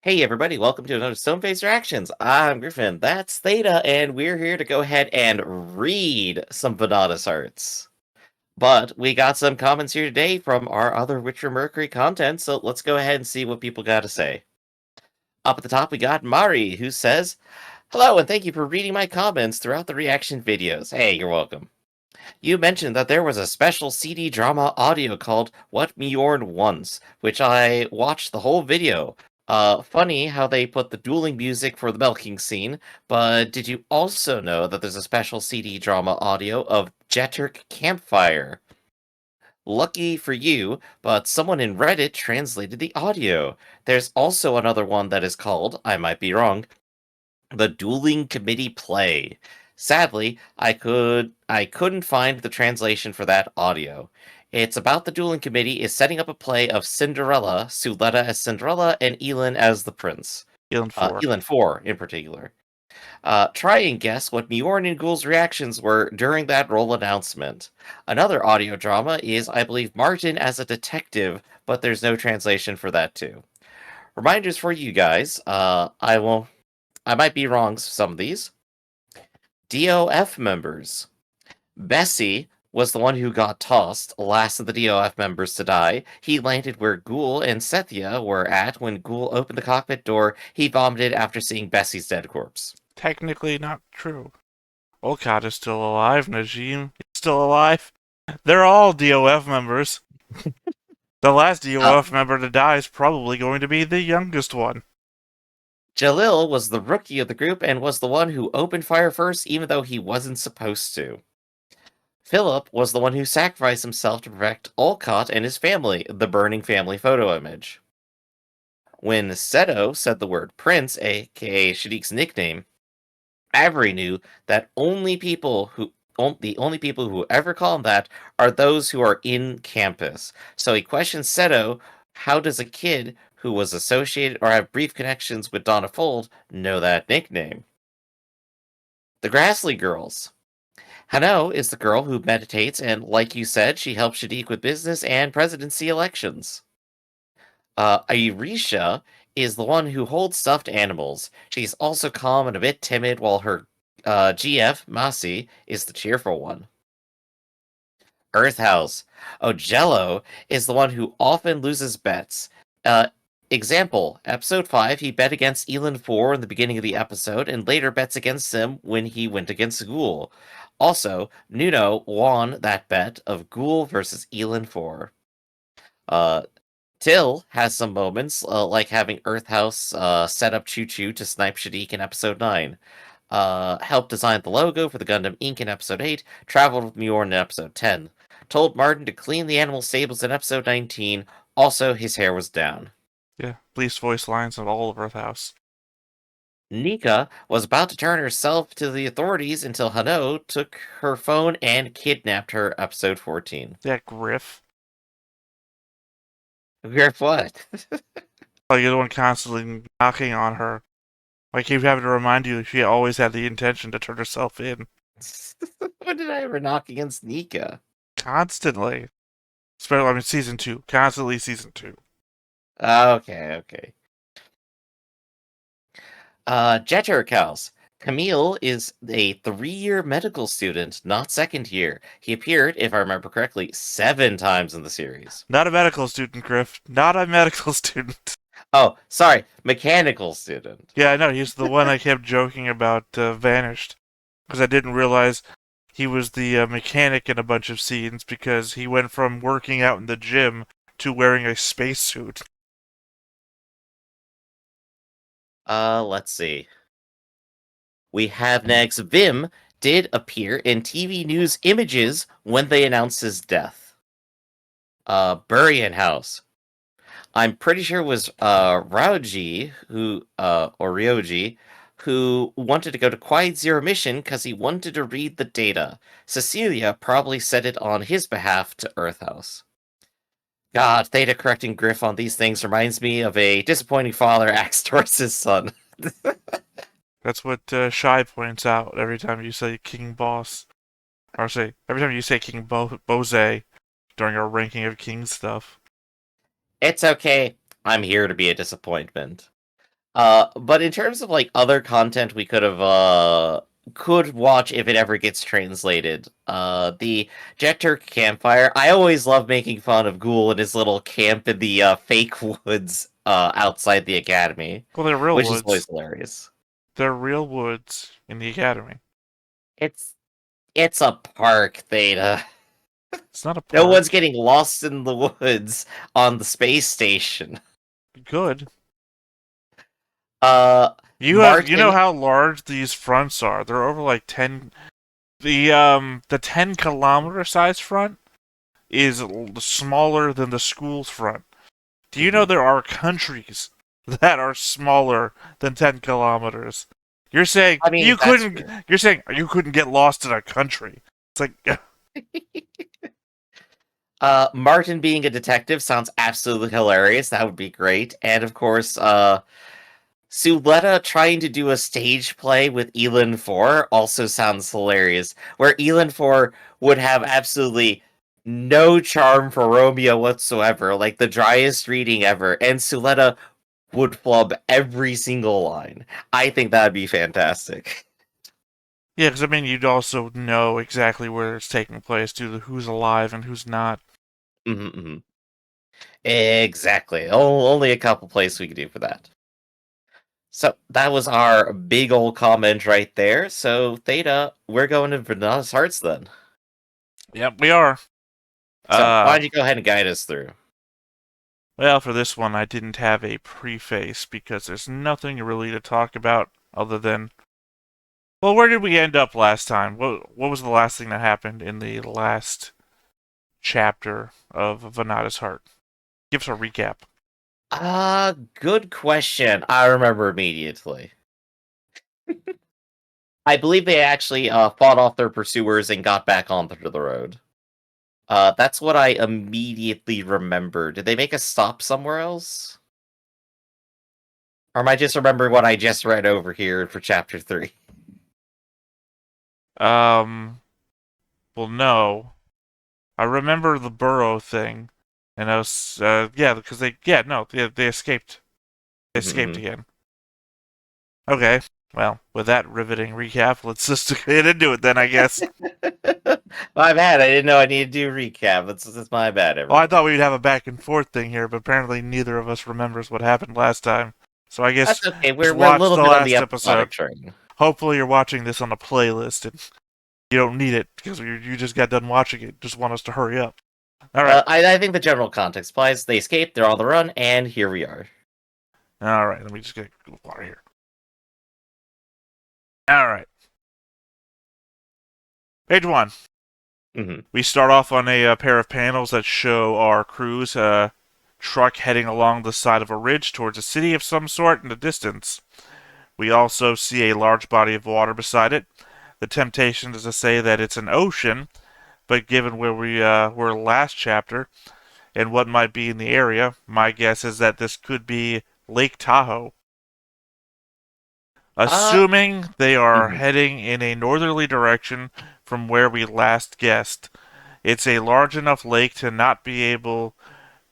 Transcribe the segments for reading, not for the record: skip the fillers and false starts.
Hey everybody, welcome to another Stoneface Reactions. I'm Griffin, that's Theta, and we're here to go ahead and read some Vanadis arts. But we got some comments here today from our other Witcher Mercury content, so let's go ahead and see what people got to say. Up at the top, we got Mari, who says, "Hello, and thank you for reading my comments throughout the reaction videos." Hey, you're welcome. You mentioned that there was a special CD drama audio called What Mjorn Wants, which I watched the whole video. Funny how they put the dueling music for the milking scene, but did you also know that there's a special CD drama audio of Jetric Campfire? Lucky for you, but someone in Reddit translated the audio. There's also another one that is called, I might be wrong, the Dueling Committee Play. Sadly, I couldn't find the translation for that audio. It's about the Dueling Committee is setting up a play of Cinderella, Suletta as Cinderella, and Elin as the prince. Elin 4. Elin 4 in particular. Try and guess what Mjorn and Ghoul's reactions were during that role announcement. Another audio drama is, I believe, Martin as a detective, but there's no translation for that too. Reminders for you guys. I might be wrong some of these. DOF members. Bessie was the one who got tossed, last of the DOF members to die. He landed where Ghoul and Sethia were at. When Ghoul opened the cockpit door, he vomited after seeing Bessie's dead corpse. Technically not true. Olcott is still alive. Najim is still alive. They're all DOF members. The last DOF member to die is probably going to be the youngest one. Jalil was the rookie of the group and was the one who opened fire first, even though he wasn't supposed to. Philip was the one who sacrificed himself to protect Olcott and his family, the burning family photo image. When Seto said the word prince, aka Shadik's nickname, Avery knew that the only people who ever call him that are those who are in campus. So he questioned Seto, how does a kid who was associated or have brief connections with Donna Fold know that nickname? The Grassley Girls. Hano is the girl who meditates, and like you said, she helps Shadik with business and presidency elections. Irisha is the one who holds stuffed animals. She's also calm and a bit timid, while her GF, Masi, is the cheerful one. Earth House. Ojello is the one who often loses bets. Example, episode 5, he bet against Elin 4 in the beginning of the episode, and later bets against him when he went against Ghoul. Also, Nuno won that bet of Ghoul versus Elin 4. Till has some moments, like having Earth House set up Choo Choo to snipe Shadik in episode 9. Helped design the logo for the Gundam Inc. in episode 8, traveled with Mjorn in episode 10. Told Martin to clean the animal stables in episode 19, also his hair was down. Yeah, police voice lines of all of Earth House. Nika was about to turn herself to the authorities until Hano took her phone and kidnapped her, episode 14. Yeah, Griff. Griff what? Oh, you're the one constantly knocking on her. I keep having to remind you she always had the intention to turn herself in. When did I ever knock against Nika? Constantly. Especially, season 2. Constantly season 2. Okay. Jettercows. Camille is a 3-year medical student, not second year. He appeared, if I remember correctly, 7 times in the series. Not a medical student, Griff. Not a medical student. Oh, sorry, mechanical student. Yeah, I know. He's the one I kept joking about vanished. Because I didn't realize he was the mechanic in a bunch of scenes because he went from working out in the gym to wearing a spacesuit. Let's see. We have next, Vim did appear in TV news images when they announced his death. Burien House. I'm pretty sure it was Ryoji who wanted to go to Quiet Zero mission because he wanted to read the data. Cecilia probably said it on his behalf to Earth House. God, Theta correcting Griff on these things reminds me of a disappointing father acts towards his son. That's what Shy points out every time you say King Boss. Or say, every time you say King Bose during our ranking of King stuff. It's okay. I'm here to be a disappointment. But in terms of like other content we could watch if it ever gets translated, the Jet Turk campfire. I always love making fun of Ghoul and his little camp in the fake woods outside the academy, Well, they're real which is always woods. hilarious. They're real woods in the academy. It's it's a park, Theta. It's not a No park. one's getting lost in the woods on the space station. Good. Uh, You know Martin. how large these fronts are. They're over like 10. The 10-kilometer size front is smaller than the school's front. Do you know there are countries that are smaller than 10 kilometers? You're saying I mean, you that's couldn't. true. You're saying you couldn't get lost in a country. It's like Martin being a detective sounds absolutely hilarious. That would be great. And of course, Suletta trying to do a stage play with Elin 4 also sounds hilarious. Where Elin 4 would have absolutely no charm for Romeo whatsoever, like the driest reading ever, and Suletta would flub every single line. I think that'd be fantastic. yeah, because I mean you'd also know exactly where it's taking place due to who's alive and who's not. Mm-hmm. Exactly. Only a couple plays we could do for that. So that was our big old comment right there. So Theta, we're going to Vanadis Hearts then. Yep, we are. So why Uh, don't you go ahead and guide us through? well, for this one I didn't have a preface because there's nothing really to talk about other than. Well, where did we end up last time? What was the last thing that happened in the last chapter of Vanada's Heart? Give us a recap. Good question. I remember immediately. I believe they actually fought off their pursuers and got back onto the road. That's what I immediately remember. Did they make a stop somewhere else? Or am I just remembering what I just read over here for chapter 3? Um, well, no. I remember the burrow thing, and I was, yeah, because they escaped. They escaped again. Okay, well, with that riveting recap, let's just get into it then, I guess. My bad. I didn't know I needed to do a recap. That's my bad, Oh, I everyone. thought we'd have a back and forth thing here, but apparently neither of us remembers what happened last time. So I guess That's okay. just We're a watch little the bit on the last episodic episode. train. Hopefully you're watching this on a playlist and you don't need it because you just got done watching it. Just want us to hurry up. All right. I think the general context applies. They escaped. They're on the run, and here we are. All right. Let me just get water here. All right. Page 1. Mm-hmm. We start off on a pair of panels that show our crew's truck heading along the side of a ridge towards a city of some sort in the distance. We also see a large body of water beside it. The temptation is to say that it's an ocean, but given where we were last chapter and what might be in the area, my guess is that this could be Lake Tahoe. Uh, Assuming they are mhm. heading in a northerly direction from where we last guessed, it's a large enough lake to not be able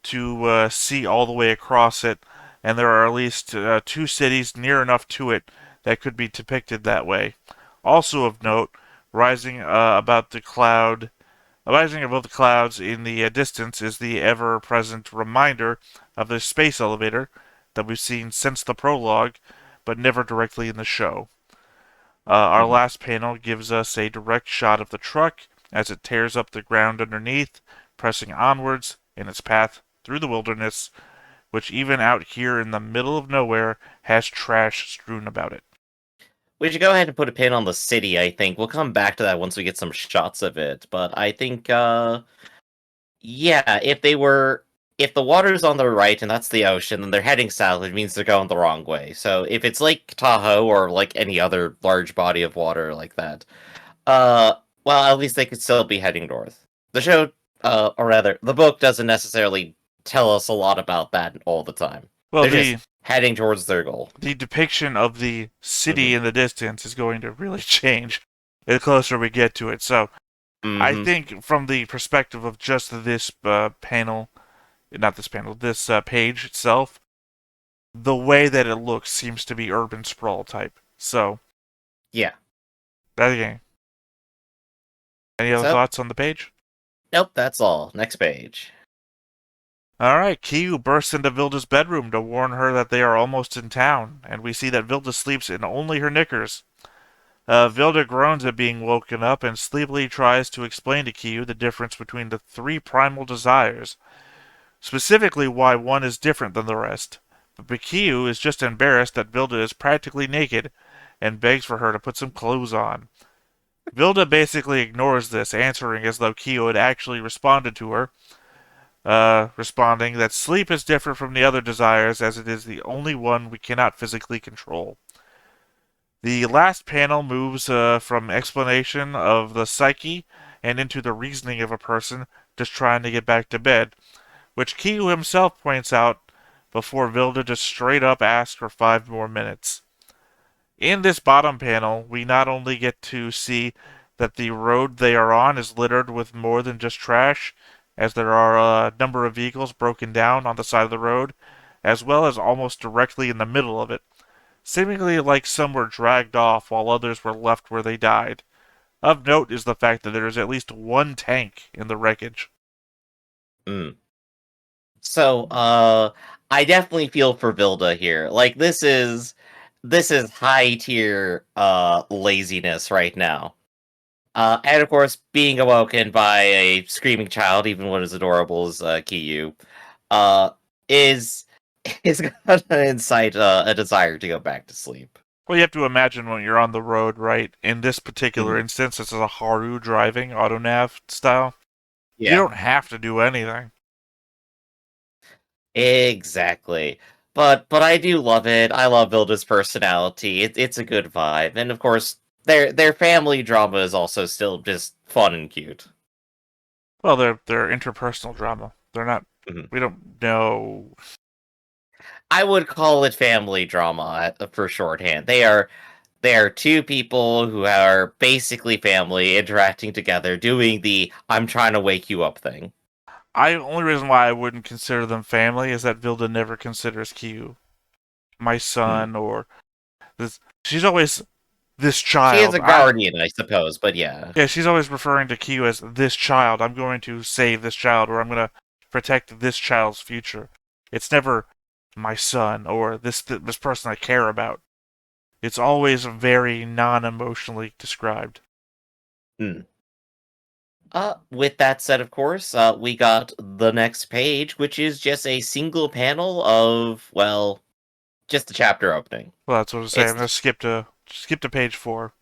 to see all the way across it, and there are at least two cities near enough to it that could be depicted that way. Also of note, rising above the clouds in the distance is the ever-present reminder of the space elevator that we've seen since the prologue, but never directly in the show. Our Mhm. last panel gives us a direct shot of the truck as it tears up the ground underneath, pressing onwards in its path through the wilderness, which even out here in the middle of nowhere has trash strewn about it. We should go ahead and put a pin on the city, I think. We'll come back to that once we get some shots of it. But I think, yeah, if the water's on the right and that's the ocean, then they're heading south, it means they're going the wrong way. So if it's Lake Tahoe or like any other large body of water like that, uh, well, at least they could still be heading north. The show, or rather, the book doesn't necessarily tell us a lot about that all the time. Well, They're just the heading towards their goal. the depiction of the city Mm-hmm. in the distance is going to really change the closer we get to it. So I Mm-hmm. think from the perspective of just this panel, not this panel, this page itself, the way that it looks seems to be urban sprawl type. So, Yeah. that game. Any other So, thoughts on the page? nope, that's all. Next page. Alright, Kiyu bursts into Vilda's bedroom to warn her that they are almost in town, and we see that Vilda sleeps in only her knickers. Vilda groans at being woken up and sleepily tries to explain to Kiyu the difference between the three primal desires, specifically why one is different than the rest. But Kiyu is just embarrassed that Vilda is practically naked and begs for her to put some clothes on. Vilda basically ignores this, answering as though Kiyu had actually responded to her, responding that sleep is different from the other desires as it is the only one we cannot physically control. The last panel moves from explanation of the psyche and into the reasoning of a person just trying to get back to bed, which Kiyu himself points out before Vilda just straight up asks for 5 more minutes. In this bottom panel, we not only get to see that the road they are on is littered with more than just trash, as there are a number of vehicles broken down on the side of the road, as well as almost directly in the middle of it, seemingly like some were dragged off while others were left where they died. Of note is the fact that there is at least one tank in the wreckage. Mm. So, I definitely feel for Vilda here. Like, this is high tier laziness right now. And of course, being awoken by a screaming child, even one as adorable as Kiyu, uh, is is gonna incite a desire to go back to sleep. Well, you have to imagine when you're on the road, right? In this particular Mhm. instance, this is a Haru driving, autonav style. You Yeah, don't have to do anything. exactly. But I do love it. I love Vilda's personality. It's a good vibe, and of course, their family drama is also still just fun and cute. Well, they're interpersonal drama. They're not. Mhm. We don't know. I would call it family drama for shorthand. They are two people who are basically family interacting together, doing the "I'm trying to wake you up" thing. Only reason why I wouldn't consider them family is that Vilda never considers Kyu my Hmm. son or this. She's always this She is child. a guardian, I suppose, but yeah. Yeah, she's always referring to Kyu as this child. I'm going to save this child, or I'm going to protect this child's future. It's never my son or this person I care about. It's always very non-emotionally described. Hmm. With that said, of course, we got the next page, which is just a single panel of, well, just the chapter opening. Well, that's what I was saying. It's I'm going to skip to page 4.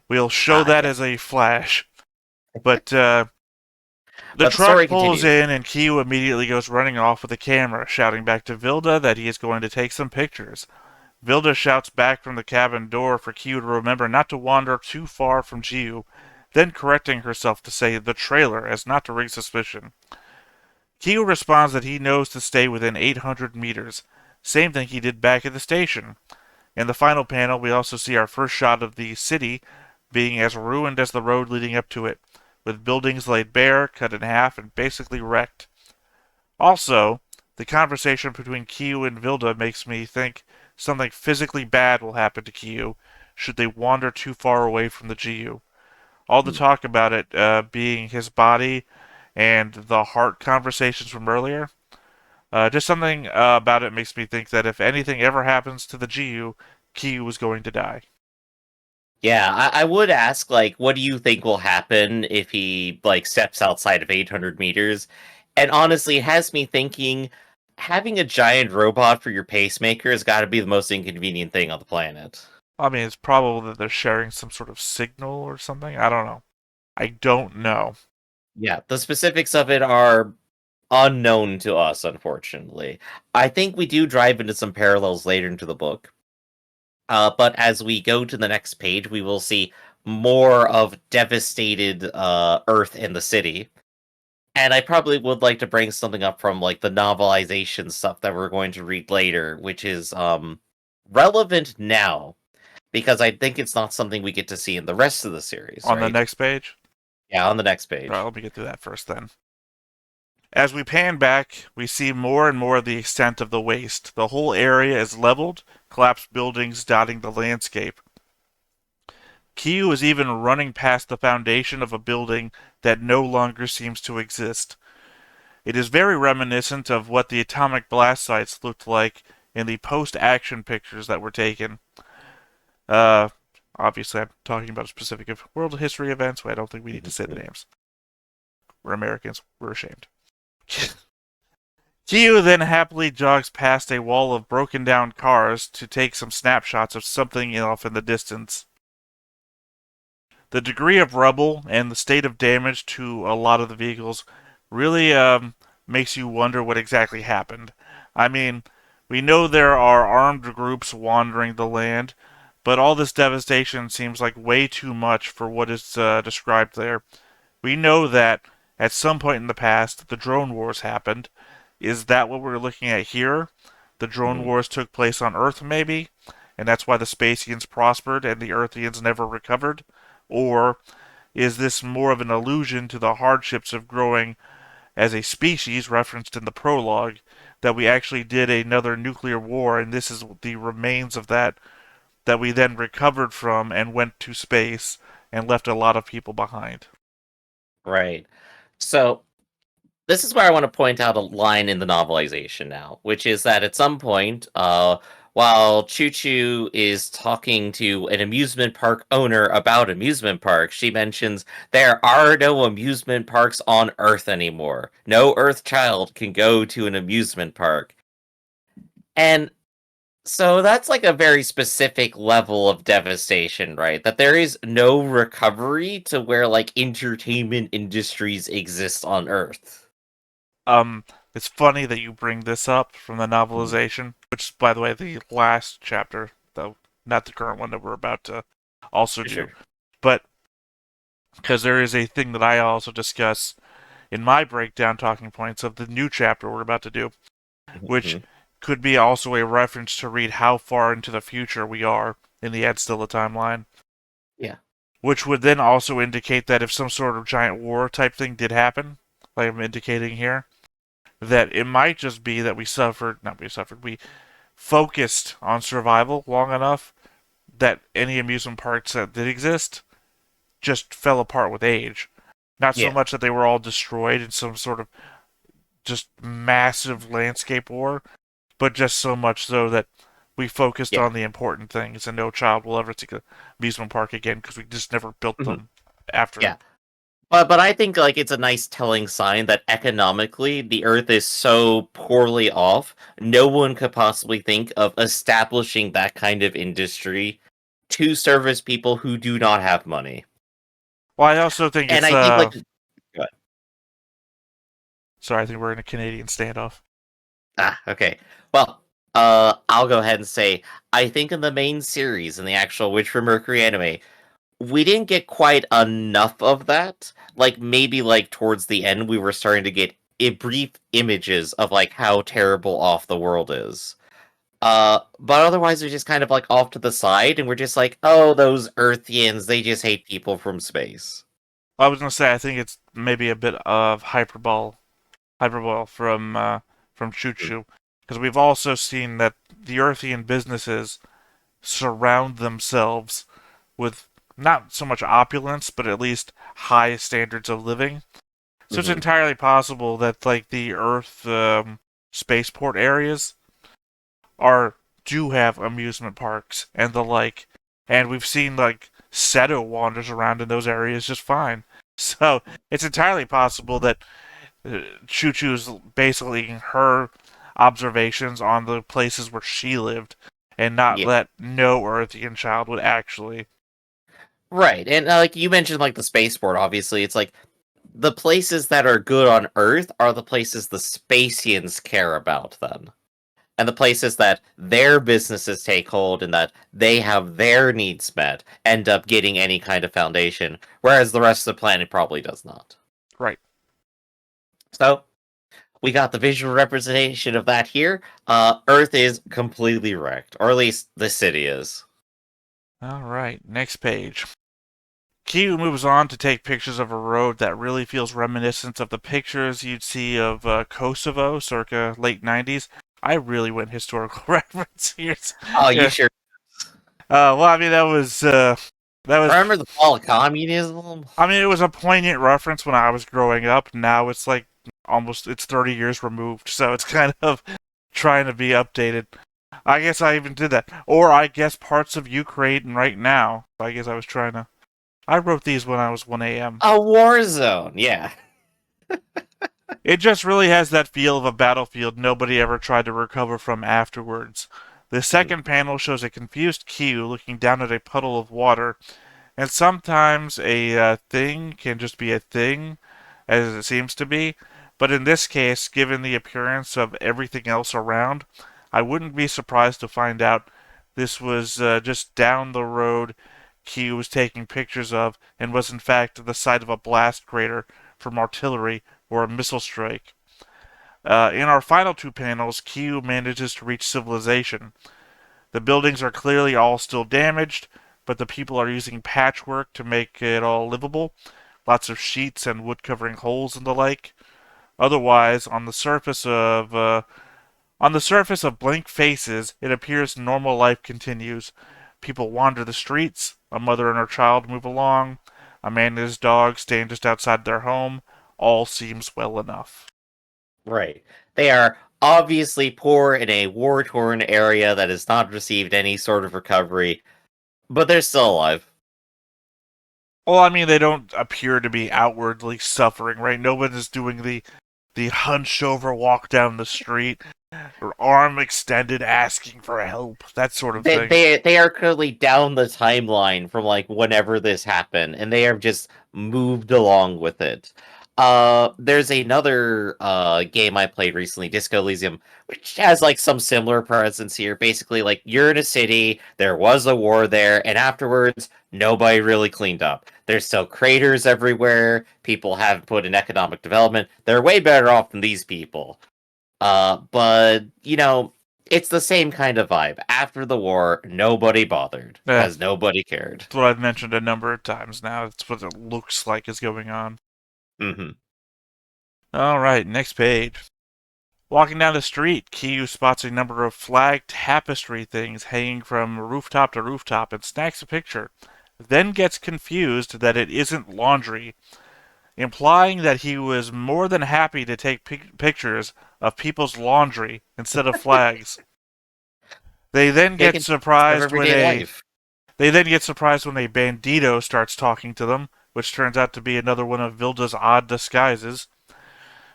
We'll show ah that yeah, as a flash, but the but the story truck pulls continues. in, and Kyu immediately goes running off with a camera, shouting back to Vilda that he is going to take some pictures. Vilda shouts back from the cabin door for Kyu to remember not to wander too far from Jiu, then correcting herself to say the trailer as not to ring suspicion. Kyu responds that he knows to stay within 800 meters, same thing he did back at the station. In the final panel, we also see our first shot of the city being as ruined as the road leading up to it, with buildings laid bare, cut in half, and basically wrecked. Also, the conversation between Kyu and Vilda makes me think something physically bad will happen to Kyu should they wander too far away from the GU. All the Hmm. talk about it being his body and the heart conversations from earlier, just something about it makes me think that if anything ever happens to the GU, Kyu is going to die. Yeah, I would ask, like, what do you think will happen if he, like, steps outside of 800 meters? And honestly, it has me thinking, having a giant robot for your pacemaker has got to be the most inconvenient thing on the planet. I mean, it's probable that they're sharing some sort of signal or something. I don't know. I don't know. Yeah, the specifics of it are unknown to us, unfortunately. I think we do drive into some parallels later into the book. But as we go to the next page, we will see more of devastated Earth in the city. And I probably would like to bring something up from like the novelization stuff that we're going to read later, which is relevant now because I think it's not something we get to see in the rest of the series, On the right? next page? Yeah, on the next Alright, page. let me get through that first then. As we pan back, we see more and more of the extent of the waste. The whole area is leveled, collapsed buildings dotting the landscape. Kyu is even running past the foundation of a building that no longer seems to exist. It is very reminiscent of what the atomic blast sites looked like in the post-action pictures that were taken. Obviously, I'm talking about a specific world history event, so I don't think we need to say the names. We're Americans. We're ashamed. Kyu then happily jogs past a wall of broken down cars to take some snapshots of something off in the distance. The degree of rubble and the state of damage to a lot of the vehicles really makes you wonder what exactly happened. I mean, we know there are armed groups wandering the land, but all this devastation seems like way too much for what is described there. We know that at some point in the past, the drone wars happened. Is that what we're looking at here? The drone wars took place on Earth, maybe? And that's why the Spacians prospered and the Earthians never recovered? Or is this more of an allusion to the hardships of growing as a species referenced in the prologue, that we actually did another nuclear war and this is the remains of that we then recovered from and went to space and left a lot of people behind? Right. So this is where I want to point out a line in the novelization now, which is that at some point, while Choo Choo is talking to an amusement park owner about amusement parks, she mentions there are no amusement parks on Earth anymore. No Earth child can go to an amusement park. And so that's like a very specific level of devastation, right? That there is no recovery to where like entertainment industries exist on Earth. It's funny that you bring this up from the novelization, which is, by the way, the last chapter, though not the current one that we're about to also do. Sure. But because there is a thing that I also discuss in my breakdown talking points of the new chapter we're about to do, which could be also a reference to read how far into the future we are in the Adstilla timeline. Yeah. Which would then also indicate that if some sort of giant war type thing did happen, like I'm indicating here, that it might just be that we focused on survival long enough that any amusement parks that did exist just fell apart with age. Not so much that they were all destroyed in some sort of just massive landscape war, but just so much so that we focused on the important things and no child will ever take an amusement park again because we just never built them after. Yeah. But I think like it's a nice telling sign that economically the Earth is so poorly off, no one could possibly think of establishing that kind of industry to service people who do not have money. Well, I also think And it's I think like sorry, I think we're in a Canadian standoff. Okay. Well, I'll go ahead and say I think in the main series, in the actual Witch from Mercury anime, we didn't get quite enough of that. Like maybe like towards the end, we were starting to get brief images of like how terrible off the world is. But otherwise, they're just kind of like off to the side, and we're just like, oh, those Earthians, they just hate people from space. I was gonna say I think it's maybe a bit of hyperbole from Choo Choo, because we've also seen that the Earthian businesses surround themselves with not so much opulence, but at least high standards of living. So it's entirely possible that like the Earth spaceport areas do have amusement parks and the like, and we've seen like Seto wanders around in those areas just fine. So it's entirely possible that Choo Choo's basically her observations on the places where she lived, and not that no Earthian child would actually. Right, and like you mentioned, like the spaceport. Obviously, it's like the places that are good on Earth are the places the Spacians care about. Then, and the places that their businesses take hold and that they have their needs met end up getting any kind of foundation, whereas the rest of the planet probably does not. Right. So, we got the visual representation of that here. Earth is completely wrecked, or at least the city is. All right, next page. Kyu moves on to take pictures of a road that really feels reminiscent of the pictures you'd see of Kosovo circa late 90s. I really went historical reference here. Oh, you Yeah. sure? Well, I mean, that was, Remember the fall of communism? I mean, it was a poignant reference when I was growing up. Now it's like it's 30 years removed, so it's kind of trying to be updated. I guess I even did that. Or I guess parts of Ukraine right now. I guess I was trying to. I wrote these when I was 1 a.m. A war zone, yeah. It just really has that feel of a battlefield nobody ever tried to recover from afterwards. The second panel shows a confused Q looking down at a puddle of water, and sometimes a thing can just be a thing, as it seems to be, but in this case, given the appearance of everything else around, I wouldn't be surprised to find out this was just down the road Q was taking pictures of and was in fact the site of a blast crater from artillery or a missile strike. In our final two panels, Q manages to reach civilization. The buildings are clearly all still damaged, but the people are using patchwork to make it all livable. Lots of sheets and wood covering holes and the like. Otherwise, on the surface of blank faces, it appears normal life continues. People wander the streets. A mother and her child move along. A man and his dog stand just outside their home. All seems well enough. Right. They are obviously poor in a war-torn area that has not received any sort of recovery, but they're still alive. Well, I mean, they don't appear to be outwardly suffering, right? No one is doing the hunched over walk down the street, or arm extended asking for help, that sort of They, thing. they they are currently down the timeline from like whenever this happened, and they have just moved along with it. There's another game I played recently, Disco Elysium, which has like some similar presence here. Basically, like you're in a city, there was a war there, and afterwards nobody really cleaned up. There's still craters everywhere. People haven't put in economic development. They're way better off than these people. But you know, it's the same kind of vibe. After the war, nobody bothered Yeah, because nobody cared. that's what I've mentioned a number of times now. That's what it looks like is going on. Hmm. Alright, next page. Walking down the street, Kiyu spots a number of flag tapestry things hanging from rooftop to rooftop and snags a picture, then gets confused that it isn't laundry, implying that he was more than happy to take pictures of people's laundry instead of flags. They then They get can serve surprised when everyday life. a bandito starts talking to them, which turns out to be another one of Vilda's odd disguises.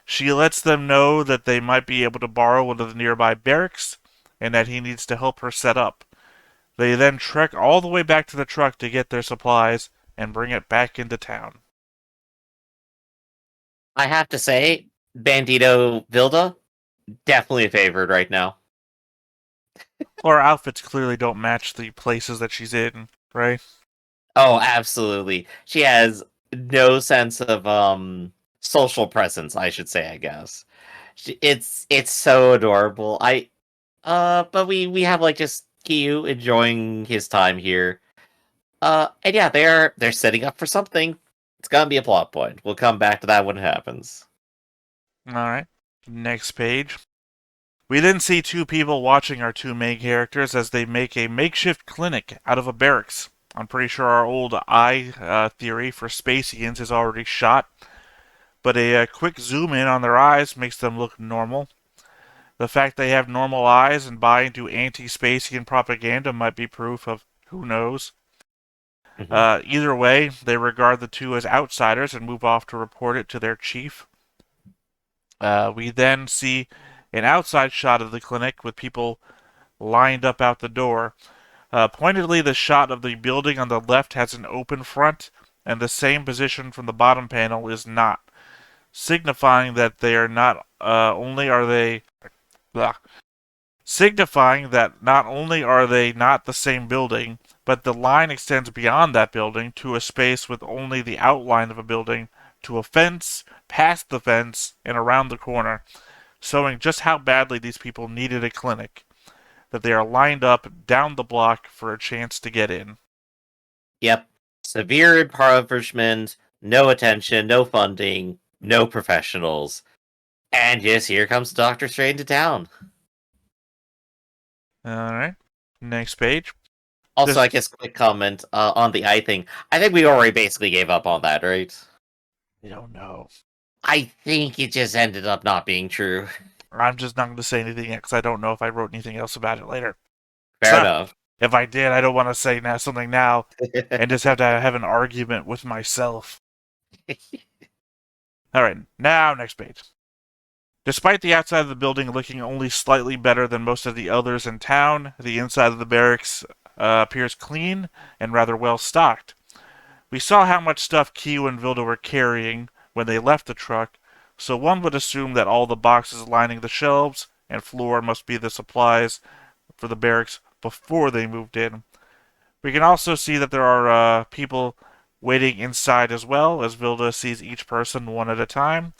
She lets them know that they might be able to borrow one of the nearby barracks and that he needs to help her set up. They then trek all the way back to the truck to get their supplies and bring it back into town. I have to say, Bandito Vilda, definitely favored right now. Her outfits clearly don't match the places that she's in, right? Oh, absolutely. She has no sense of social presence, I should say, I guess. It's so adorable. But we have like just Kiyu enjoying his time here. And yeah, they're setting up for something. It's gonna be a plot point. We'll come back to that when it happens. Alright. Next page. We then see two people watching our two main characters as they make a makeshift clinic out of a barracks. I'm pretty sure our old eye theory for Spacians is already shot, but a quick zoom in on their eyes makes them look normal. The fact they have normal eyes and buy into anti-Spacian propaganda might be proof of who knows. Mhm. Either way, they regard the two as outsiders and move off to report it to their chief. We then see an outside shot of the clinic with people lined up out the door. Pointedly, the shot of the building on the left has an open front, and the same position from the bottom panel is not, signifying that they are not only are they blah, signifying that not only are they not the same building, but the line extends beyond that building to a space with only the outline of a building, to a fence, past the fence, and around the corner, showing just how badly these people needed a clinic, that they are lined up down the block for a chance to get in. Yep. Severe impoverishment, no attention, no funding, no professionals. And yes, here comes Doctor Strange to town. Alright. Next page. Also, I guess quick comment on the eye thing. I think we already basically gave up on that, right? I don't know. I think it just ended up not being true. I'm just not going to say anything yet because I don't know if I wrote anything else about it later. Fair enough. If I did, I don't want to say something now and just have to have an argument with myself. Alright, now next page. Despite the outside of the building looking only slightly better than most of the others in town, the inside of the barracks appears clean and rather well stocked. We saw how much stuff Kyu and Vilda were carrying when they left the truck, so one would assume that all the boxes lining the shelves and floor must be the supplies for the barracks before they moved in. We can also see that there are people waiting inside as well, as Vilda sees each person one at a time.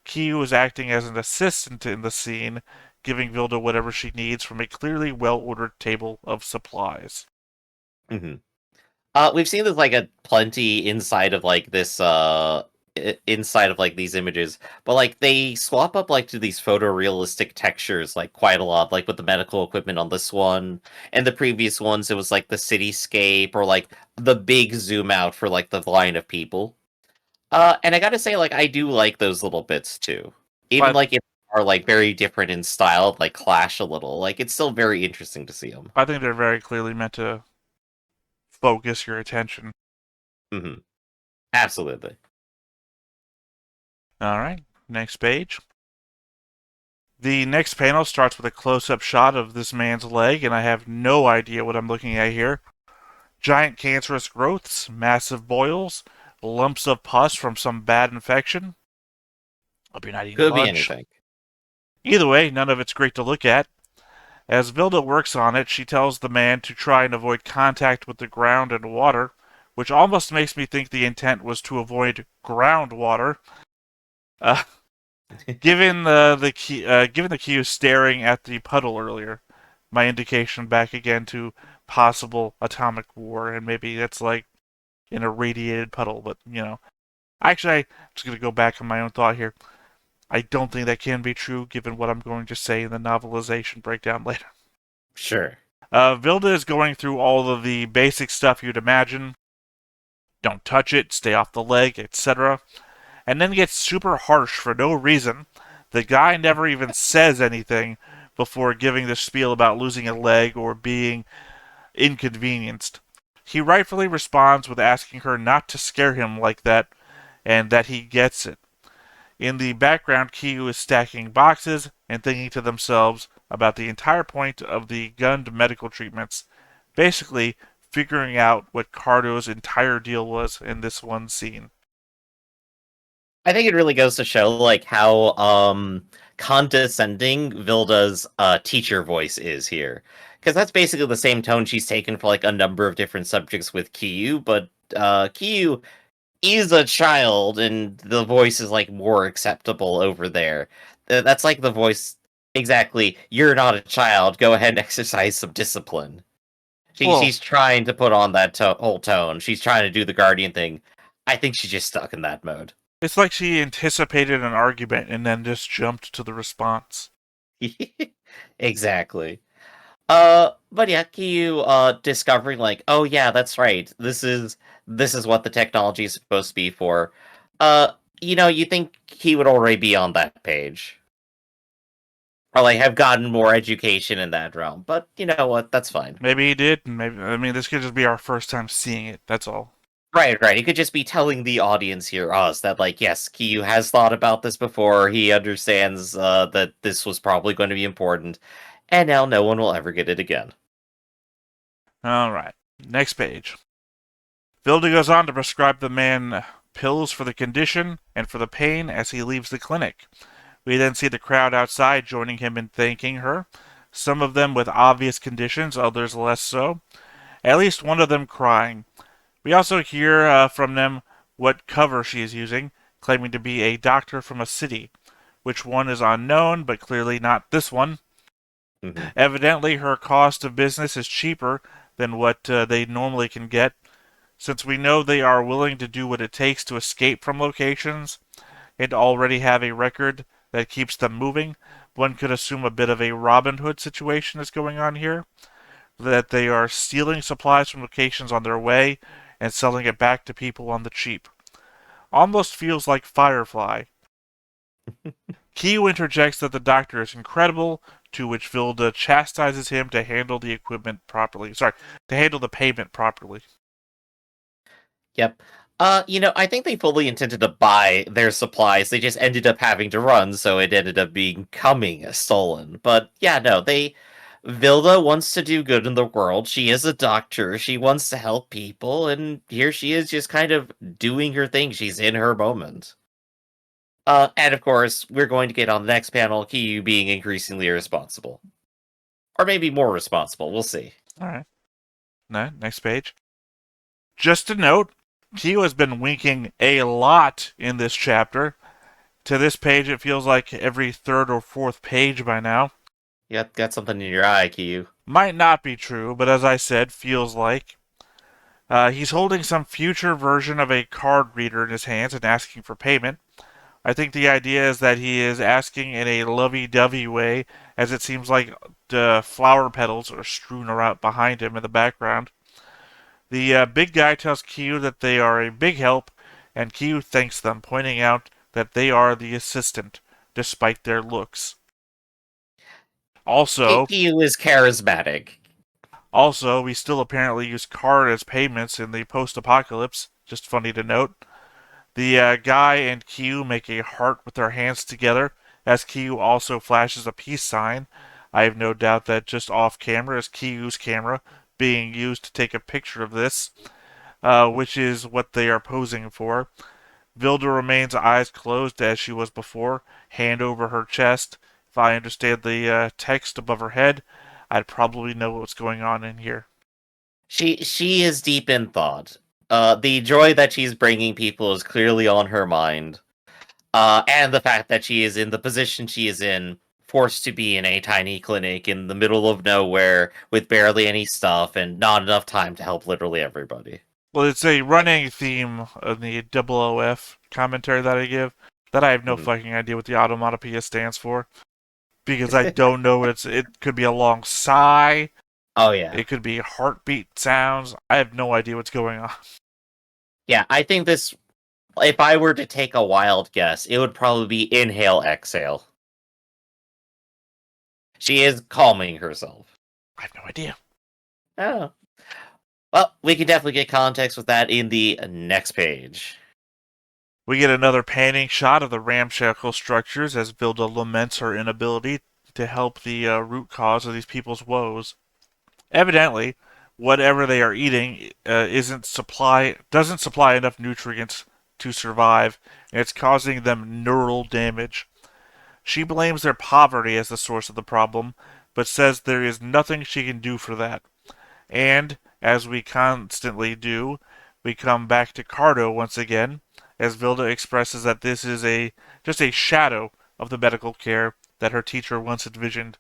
Kyu is acting as an assistant in the scene, giving Vilda whatever she needs from a clearly well-ordered table of supplies. Mm-hmm. We've seen this like a plenty inside of like this inside of like these images, but like they swap up like to these photorealistic textures like quite a lot, like with the medical equipment on this one and the previous ones. It was like the cityscape or like the big zoom out for like the line of people. And I gotta say, like, I do like those little bits too. Even like if they are like very different in style, like clash a little. Like it's still very interesting to see them. I think they're very clearly meant to focus your attention. Mm-hmm. Absolutely. Alright, next page. The next panel starts with a close-up shot of this man's leg, and I have no idea what I'm looking at here. Giant cancerous growths, massive boils, lumps of pus from some bad infection. Hope you're not eating Could be lunch. anything. Either way, none of it's great to look at. As Vilda works on it, she tells the man to try and avoid contact with the ground and water, which almost makes me think the intent was to avoid groundwater. Given the Kyu staring at the puddle earlier, my indication back again to possible atomic war, and maybe that's like in a radiated puddle, but you know. Actually, I'm just going to go back on my own thought here. I don't think that can be true, given what I'm going to say in the novelization breakdown later. Sure. Vilda is going through all of the basic stuff you'd imagine. Don't touch it, stay off the leg, etc. And then gets super harsh for no reason. The guy never even says anything before giving the spiel about losing a leg or being inconvenienced. He rightfully responds with asking her not to scare him like that, and that he gets it. In the background, Kyu is stacking boxes and thinking to themselves about the entire point of the Gund medical treatments, basically figuring out what Cardo's entire deal was in this one scene. I think it really goes to show like how condescending Vilda's teacher voice is here. Because that's basically the same tone she's taken for like a number of different subjects with Kyu, but Kyu is a child and the voice is like more acceptable over there. That's like the voice exactly. You're not a child. Go ahead and exercise some discipline. She's trying to put on that whole tone. She's trying to do the guardian thing. I think she's just stuck in that mode. It's like she anticipated an argument and then just jumped to the response. Exactly. But yeah, Kyu discovering like, oh yeah, that's right. This is what the technology is supposed to be for. You think he would already be on that page. Or like have gotten more education in that realm. But you know what? That's fine. Maybe he did. Maybe this could just be our first time seeing it. That's all. Right. He could just be telling the audience here, us, that like, yes, Kyu has thought about this before. He understands that this was probably going to be important, and now no one will ever get it again. All right. Next page. Vilda goes on to prescribe the man pills for the condition and for the pain as he leaves the clinic. We then see the crowd outside joining him in thanking her, some of them with obvious conditions, others less so, at least one of them crying. We also hear from them what cover she is using, claiming to be a doctor from a city. Which one is unknown, but clearly not this one. Evidently, her cost of business is cheaper than what they normally can get. Since we know they are willing to do what it takes to escape from locations and already have a record that keeps them moving, one could assume a bit of a Robin Hood situation is going on here. That they are stealing supplies from locations on their way and selling it back to people on the cheap. Almost feels like Firefly. Kyu interjects that the doctor is incredible, to which Vilda chastises him to handle the equipment properly. Sorry, to handle the payment properly. Yep. I think they fully intended to buy their supplies. They just ended up having to run, so it ended up becoming stolen. But yeah, no, Vilda wants to do good in the world. She is a doctor. She wants to help people, and here she is just kind of doing her thing. She's in her moment. And of course, we're going to get on the next panel, Kyu being increasingly irresponsible. Or maybe more responsible. We'll see. Alright. Next page. Just a note, Kyu has been winking a lot in this chapter. To this page, it feels like every third or fourth page by now. You got something in your eye, Kyu. Might not be true, but as I said, feels like. He's holding some future version of a card reader in his hands and asking for payment. I think the idea is that he is asking in a lovey-dovey way, as it seems like the flower petals are strewn around behind him in the background. The big guy tells Kyu that they are a big help, and Kyu thanks them, pointing out that they are the assistant, despite their looks. Also, Kyu is charismatic. Also, we still apparently use card as payments in the post-apocalypse. Just funny to note. The guy and Kyu make a heart with their hands together, as Kyu also flashes a peace sign. I have no doubt that just off-camera is Kyu's camera being used to take a picture of this, which is what they are posing for. Vilda remains eyes closed as she was before, hand over her chest. If I understand the text above her head, I'd probably know what's going on in here. She is deep in thought. The joy that she's bringing people is clearly on her mind. And the fact that she is in the position she is in, forced to be in a tiny clinic in the middle of nowhere with barely any stuff and not enough time to help literally everybody. Well, it's a running theme of the OOF commentary that I give, that I have no fucking idea what the automatopoeia stands for. Because I don't know what it could be a long sigh. Oh, yeah. It could be heartbeat sounds. I have no idea what's going on. Yeah, I think this, if I were to take a wild guess, it would probably be inhale, exhale. She is calming herself. I have no idea. Oh. Well, we can definitely get context with that in the next page. We get another panning shot of the ramshackle structures as Vilda laments her inability to help the root cause of these people's woes. Evidently, whatever they are eating doesn't supply enough nutrients to survive, and it's causing them neural damage. She blames their poverty as the source of the problem, but says there is nothing she can do for that. And, as we constantly do, we come back to Cardo once again, as Vilda expresses that this is just a shadow of the medical care that her teacher once envisioned.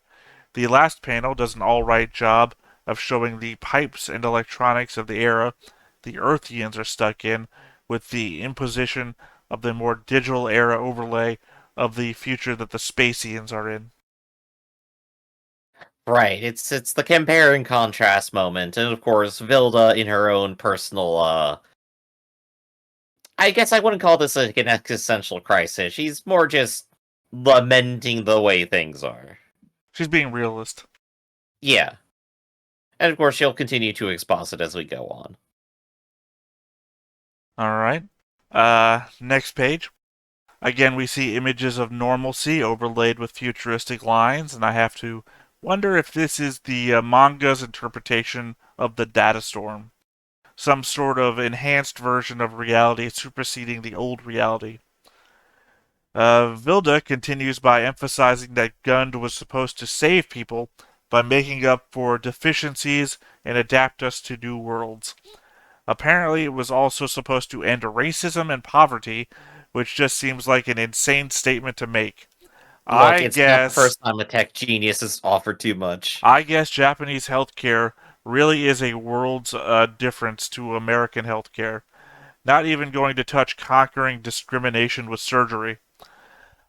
The last panel does an alright job of showing the pipes and electronics of the era the Earthians are stuck in, with the imposition of the more digital era overlay of the future that the Spacians are in. Right, it's the compare and contrast moment, and of course, Vilda in her own personal, I guess I wouldn't call this like an existential crisis. She's more just lamenting the way things are. She's being realist. Yeah. And of course, she'll continue to exposit as we go on. Alright. Next page. Again, we see images of normalcy overlaid with futuristic lines, and I have to wonder if this is the manga's interpretation of the data storm. Some sort of enhanced version of reality superseding the old reality. Vilda continues by emphasizing that Gund was supposed to save people by making up for deficiencies and adapt us to new worlds. Apparently, it was also supposed to end racism and poverty, which just seems like an insane statement to make. Look, it's not the first time a tech genius has offered too much. I guess Japanese healthcare really is a world's difference to American healthcare. Not even going to touch conquering discrimination with surgery.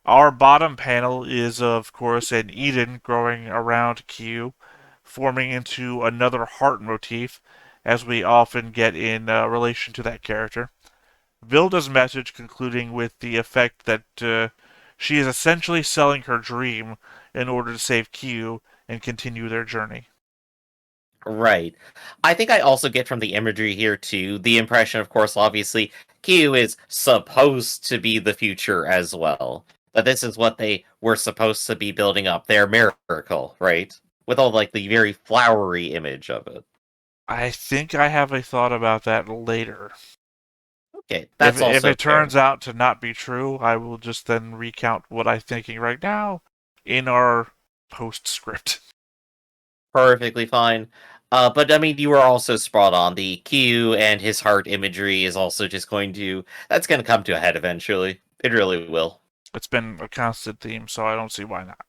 Our bottom panel is, of course, an Eden growing around Q, forming into another heart motif, as we often get in relation to that character. Vilda's message concluding with the effect that she is essentially selling her dream in order to save Q and continue their journey. Right. I think I also get from the imagery here, too, the impression, of course, obviously, Q is supposed to be the future as well. But this is what they were supposed to be building up, their miracle, right? With all, like, the very flowery image of it. I think I have a thought about that later. Okay, that's If also it turns fair. out to not be true, I will just then recount what I'm thinking right now in our postscript. Perfectly fine. But, I mean, you were also spot on. The Q and his heart imagery is also just going to... That's going to come to a head eventually. It really will. It's been a constant theme, so I don't see why not.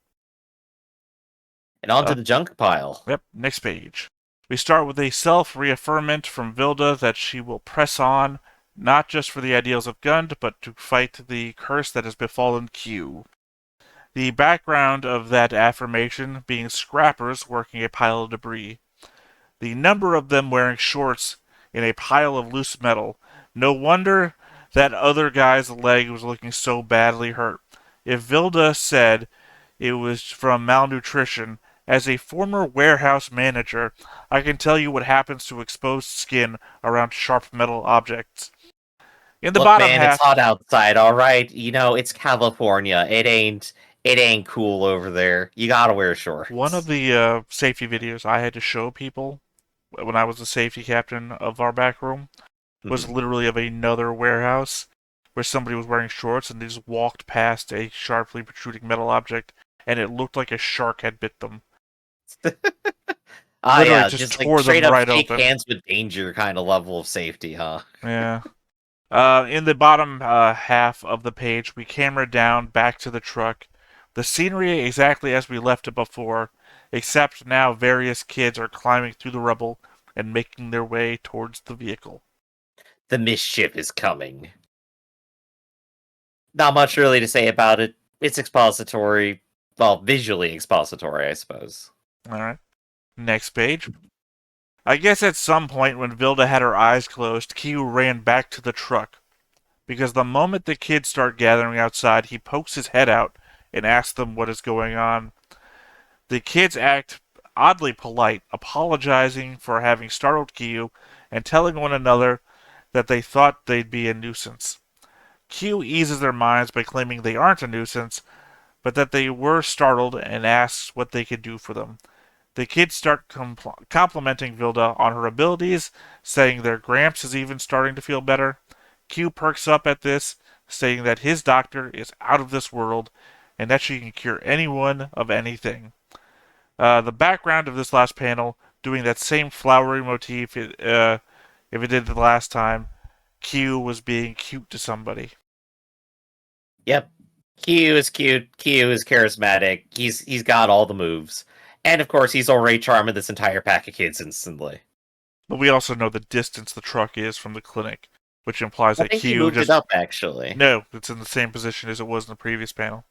And on to the junk pile. Yep, next page. We start with a self-reaffirmment from Vilda that she will press on, not just for the ideals of Gund, but to fight the curse that has befallen Q. The background of that affirmation being scrappers working a pile of debris. The number of them wearing shorts in a pile of loose metal. No wonder that other guy's leg was looking so badly hurt. If Vilda said it was from malnutrition, as a former warehouse manager, I can tell you what happens to exposed skin around sharp metal objects. In the Look, bottom man, it's half, hot outside, all right? You know, it's California. It ain't cool over there. You gotta wear one of shorts. the safety videos I had to show people when I was the safety captain of our back room was Mhm. literally of another warehouse where somebody was wearing shorts and they just walked past a sharply protruding metal object and it looked like a shark had bit them. Ah, Literally yeah, just just like tore them straight up right shake open. hands with danger kind of level of safety, huh? Yeah. In the bottom half of the page, we camera down back to the truck. The scenery exactly as we left it before, except now various kids are climbing through the rubble and making their way towards the vehicle. The mischief is coming. Not much really to say about it. It's expository. Well, visually expository, I suppose. Alright. Next page. I guess at some point when Vilda had her eyes closed, Kyu ran back to the truck. Because the moment the kids start gathering outside, he pokes his head out and asks them what is going on. The kids act oddly polite, apologizing for having startled Kyu and telling one another that they thought they'd be a nuisance. Q eases their minds by claiming they aren't a nuisance, but that they were startled and asks what they could do for them. The kids start complimenting Vilda on her abilities, saying their Gramps is even starting to feel better. Q perks up at this, saying that his doctor is out of this world and that she can cure anyone of anything. The background of this last panel, doing that same flowery motif if it did the last time, Q was being cute to somebody. Yep. Q is cute. Q is charismatic. He's got all the moves. And of course, he's already charming this entire pack of kids instantly. But we also know the distance the truck is from the clinic, which implies I that think he Q moved it just... up, actually. No, it's in the same position as it was in the previous panel.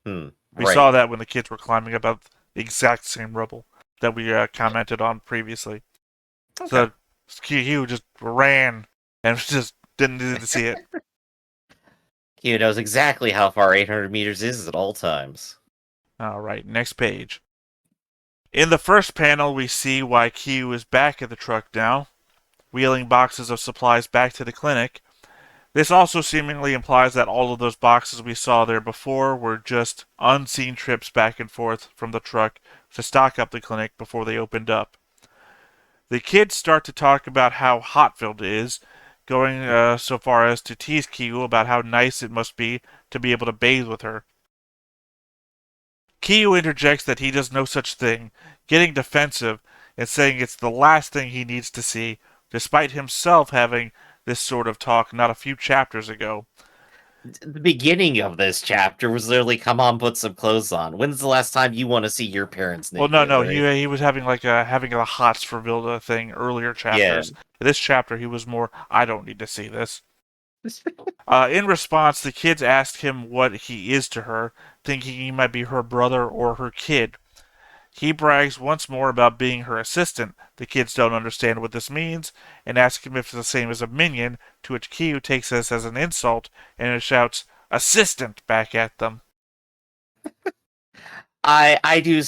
We saw Right. that when the kids were climbing up the exact same rubble that we commented on previously. Okay. So Q just ran and just didn't need to see it. Q knows exactly how far 800 meters is at all times. All right, next page. In the first panel, we see why Q is back at the truck now, wheeling boxes of supplies back to the clinic. This also seemingly implies that all of those boxes we saw there before were just unseen trips back and forth from the truck to stock up the clinic before they opened up. The kids start to talk about how hot Vilda is, going so far as to tease Q about how nice it must be to be able to bathe with her. Q interjects that he does no such thing, getting defensive and saying it's the last thing he needs to see, despite himself having this sort of talk not a few chapters ago. The beginning of this chapter was literally, come on, put some clothes on. When's the last time you want to see your parents Well, naked, no, right? he was having a hots for Vilda thing earlier Yeah. chapters. This chapter, he was more, I don't need to see this. In response, the kids asked him what he is to her, thinking he might be her brother or her kid. He brags once more about being her assistant. The kids don't understand what this means and ask him if it's the same as a minion, to which Kyu takes this as an insult and shouts, "Assistant!" back at them. I do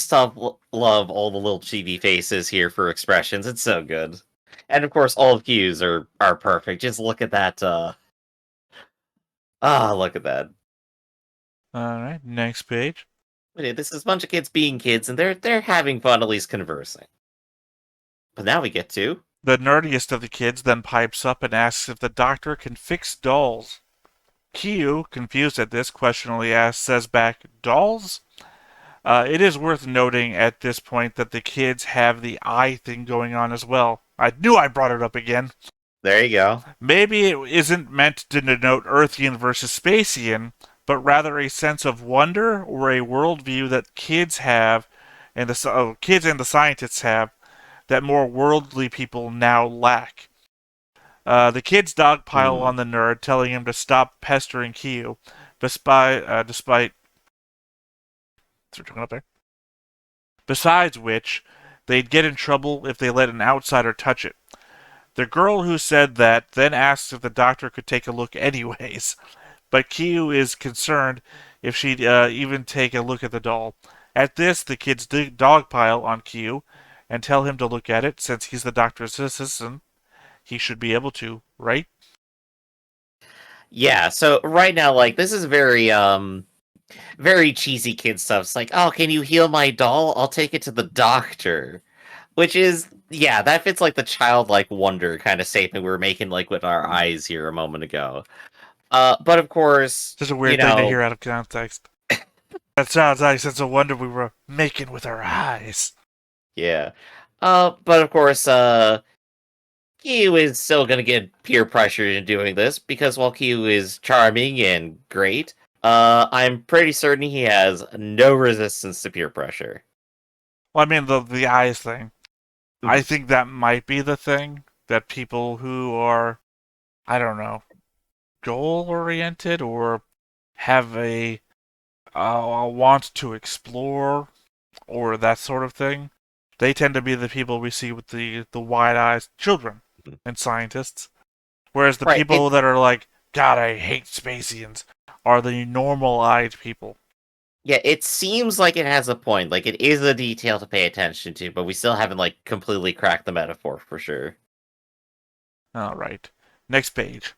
love all the little chibi faces here for expressions. It's so good. And of course all of Q's are perfect. Just look at that look at that. Alright, next page. This is a bunch of kids being kids and they're having fun, at least conversing. But now we get to The nerdiest of the kids then pipes up and asks if the doctor can fix dolls. Kyu, confused at this, questioningly says back, "Dolls?" It is worth noting at this point that the kids have the eye thing going on as well. I knew I brought it up again. there you go. Maybe it isn't meant to denote Earthian versus Spacian, but rather a sense of wonder or a worldview that kids have, and the kids and the scientists have, that more worldly people now lack. The kids dogpile on the nerd, telling him to stop pestering Kyu, despite up there. Besides which, they'd get in trouble if they let an outsider touch it. The girl who said that then asks if the doctor could take a look anyways, but Kyu is concerned if she'd even take a look at the doll. At this, the kids dogpile on Kyu and tell him to look at it, since he's the doctor's assistant. He should be able to, right? Yeah, so right now, like, this is very cheesy kid stuff. It's like, oh, can you heal my doll? I'll take it to the doctor. Which is, yeah, that fits like the childlike wonder kind of statement we were making like with our eyes here a moment ago. But of course, Just a weird thing to hear out of context. That sounds like sense of wonder we were making with our eyes. Yeah. But of course, Kyu is still gonna get peer pressure in doing this because while Kyu is charming and great, I'm pretty certain he has no resistance to peer pressure. Well, I mean the eyes thing. I think that might be the thing that people who are, I don't know, goal oriented or have a want to explore or that sort of thing, they tend to be the people we see with the wide eyes, children and scientists. Whereas the people that are like, God, I hate Spacians, are the normal-eyed people. Yeah, it seems like it has a point. Like, it is a detail to pay attention to, but we still haven't, like, completely cracked the metaphor for sure. Alright. Next page.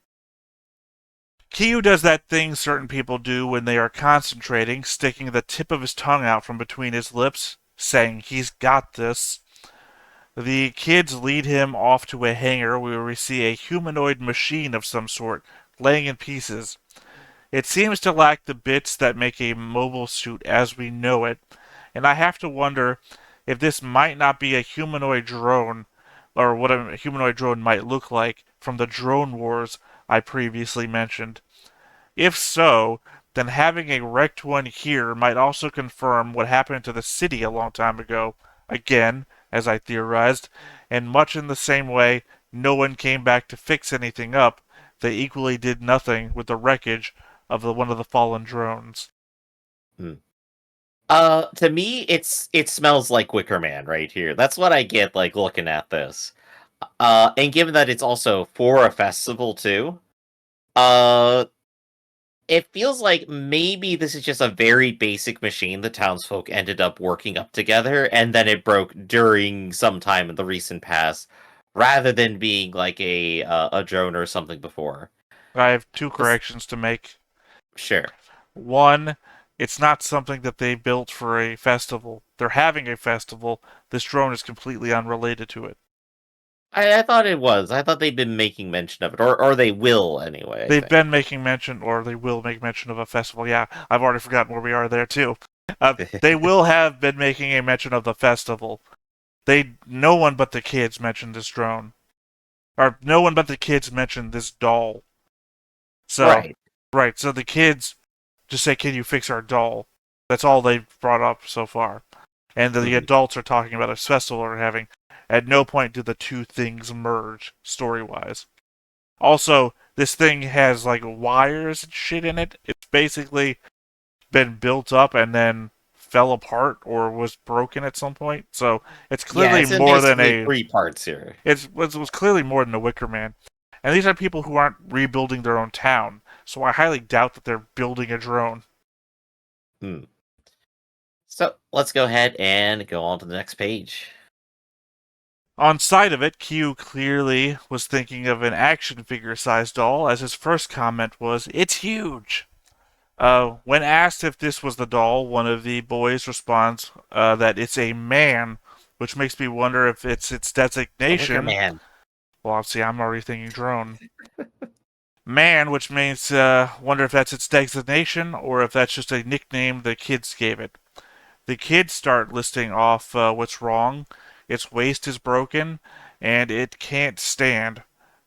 Kyu does that thing certain people do when they are concentrating, sticking the tip of his tongue out from between his lips, saying he's got this. The kids lead him off to a hangar where we see a humanoid machine of some sort, laying in pieces. It seems to lack the bits that make a mobile suit as we know it, and I have to wonder if this might not be a humanoid drone, or what a humanoid drone might look like from the Drone Wars I previously mentioned. If so, then having a wrecked one here might also confirm what happened to the city a long time ago, again, as I theorized, and much in the same way no one came back to fix anything up, they equally did nothing with the wreckage of one of the fallen drones. To me, it smells like Wicker Man right here. That's what I get, like, looking at this. And given that it's also for a festival, too, it feels like maybe this is just a very basic machine the townsfolk ended up working up together, and then it broke during some time in the recent past, rather than being like a drone or something before. I have two corrections to make. Sure. One, it's not something that they built for a festival. They're having a festival. This drone is completely unrelated to it. I thought it was. I thought they'd been making mention of it, or they will anyway. They've been making mention, or they will make mention of a festival. Yeah, I've already forgotten where we are there too. They will have been making a mention of the festival. No one but the kids mentioned this drone, or no one but the kids mentioned this doll. So right. Right, so the kids just say, "Can you fix our doll?" That's all they've brought up so far. And the adults are talking about a festival they're having. At no point do the two things merge, story-wise. Also, this thing has, like, wires and shit in it. It's basically been built up and then fell apart or was broken at some point. So it's clearly it's in more than basically a... 3 parts here. It was clearly more than a Wicker Man. And these are people who aren't rebuilding their own town. So I highly doubt that they're building a drone. So let's go ahead and go on to the next page. On sight of it, Q clearly was thinking of an action figure-sized doll, as his first comment was, "It's huge!" When asked if this was the doll, one of the boys responds that it's a man, which makes me wonder if it's its designation. Man. Well, see, I'm already thinking drone. Man, which means wonder if that's its designation or if that's just a nickname the kids gave it. The kids start listing off what's wrong. Its waist is broken, and it can't stand.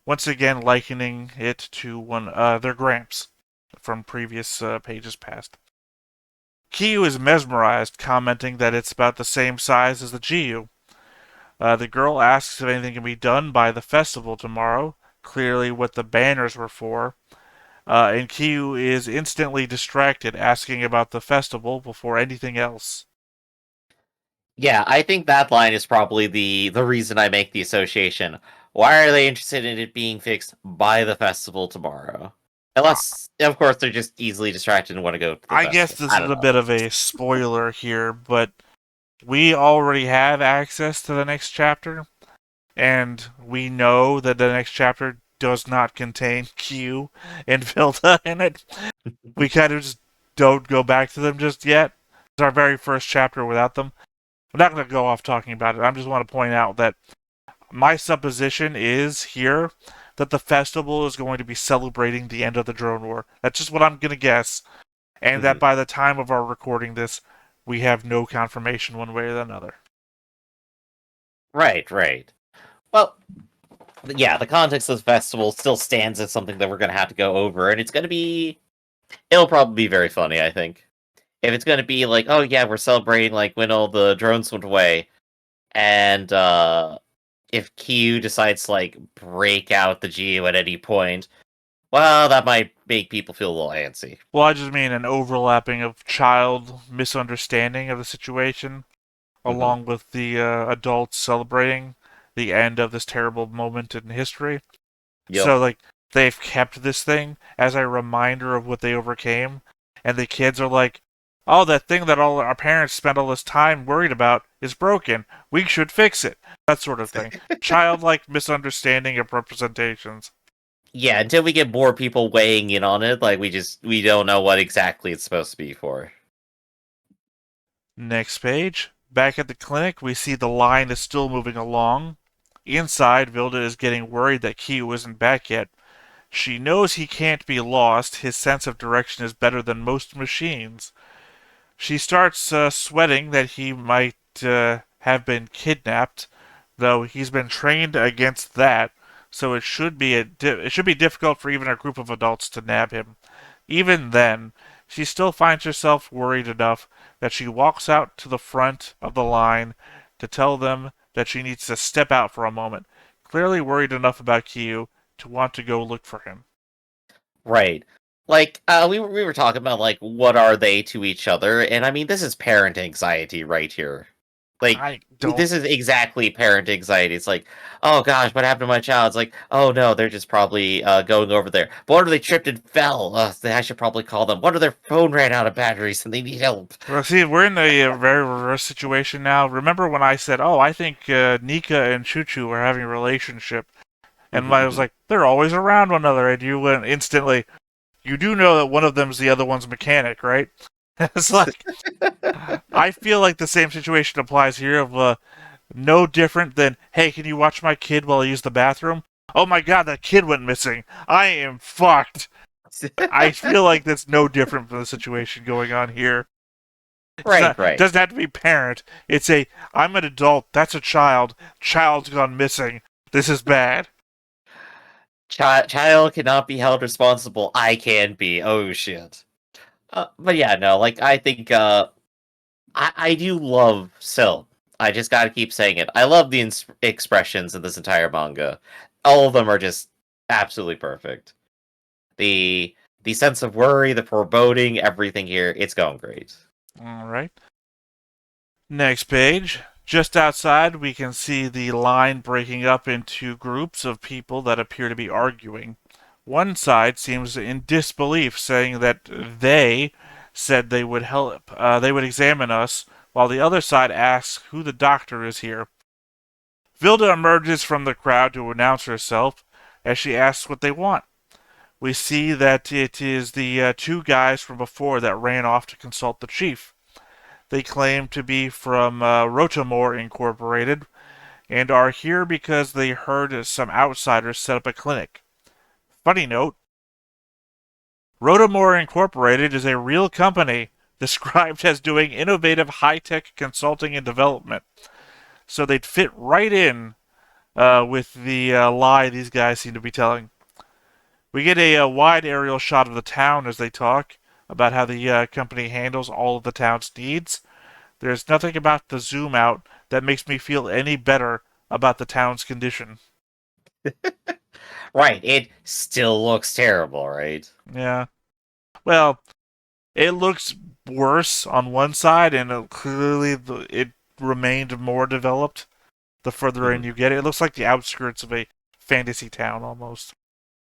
Once again, likening it to their Gramps from previous pages past. Kiyu is mesmerized, commenting that it's about the same size as the Jiu. The girl asks if anything can be done by the festival tomorrow, clearly what the banners were for. And Kiyu is instantly distracted, asking about the festival before anything else. Yeah, I think that line is probably the reason I make the association. Why are they interested in it being fixed by the festival tomorrow? Unless, of course, they're just easily distracted and want to go to the I festival. guess this is a bit of a spoiler here, but we already have access to the next chapter, and we know that the next chapter does not contain Q and Vilda in it. We kind of just don't go back to them just yet. It's our very first chapter without them. I'm not going to go off talking about it. I just want to point out that my supposition is here that the festival is going to be celebrating the end of the drone war. That's just what I'm going to guess. And that by the time of our recording this, we have no confirmation one way or another. Right. Well, yeah, the context of the festival still stands as something that we're going to have to go over, and it'll probably be very funny, I think. If it's going to be like, oh yeah, we're celebrating like when all the drones went away, and if Q decides to like break out the Geo at any point, well, that might make people feel a little antsy. Well, I just mean an overlapping of child misunderstanding of the situation, along with the adults celebrating the end of this terrible moment in history. Yep. So, like, they've kept this thing as a reminder of what they overcame, and the kids are like, oh, that thing that all our parents spent all this time worried about is broken. We should fix it. That sort of thing. Childlike misunderstanding of representations. Yeah, until we get more people weighing in on it, like we don't know what exactly it's supposed to be for. Next page. Back at the clinic, we see the line is still moving along. Inside, Vilda is getting worried that Kyu isn't back yet. She knows he can't be lost. His sense of direction is better than most machines. She starts sweating that he might have been kidnapped, though he's been trained against that, so it should be difficult for even a group of adults to nab him. Even then, she still finds herself worried enough that she walks out to the front of the line to tell them that she needs to step out for a moment, clearly worried enough about Kyu to want to go look for him. Right. Like, we were talking about, like, what are they to each other, and I mean, this is parent anxiety right here. Like, this is exactly parent anxiety. It's like, oh gosh, what happened to my child? It's like, oh no, they're just probably going over there. But what if they tripped and fell? I should probably call them. What if their phone ran out of batteries and they need help? Well, see, we're in a very reverse situation now. Remember when I said, oh, I think Nika and Choo-Choo are having a relationship? And I was like, they're always around one another. And you went instantly, you do know that one of them's the other one's mechanic, right? It's like, I feel like the same situation applies here of no different than, hey, can you watch my kid while I use the bathroom? Oh my god, that kid went missing. I am fucked. I feel like that's no different from the situation going on here. Right. It doesn't have to be parent. It's I'm an adult, that's a child. Child's gone missing. This is bad. Child cannot be held responsible. I can be. Oh shit. But yeah, no, like I think I do love Sil. I just gotta keep saying it. I love the expressions in this entire manga. All of them are just absolutely perfect. The the sense of worry, the foreboding, everything here, it's going great. All right. Next page. Just outside, we can see the line breaking up into groups of people that appear to be arguing. One side seems in disbelief, saying that they said they would help, they would examine us, while the other side asks who the doctor is here. Vilda emerges from the crowd to announce herself as she asks what they want. We see that it is the two guys from before that ran off to consult the chief. They claim to be from Rotomore Incorporated and are here because they heard some outsiders set up a clinic. Funny note, Rotomore Incorporated is a real company described as doing innovative high-tech consulting and development. So they'd fit right in with the lie these guys seem to be telling. We get a wide aerial shot of the town as they talk about how the company handles all of the town's needs. There's nothing about the zoom out that makes me feel any better about the town's condition. Right, it still looks terrible, right? Yeah. Well, it looks worse on one side, and clearly it remained more developed the further in you get. It looks like the outskirts of a fantasy town almost.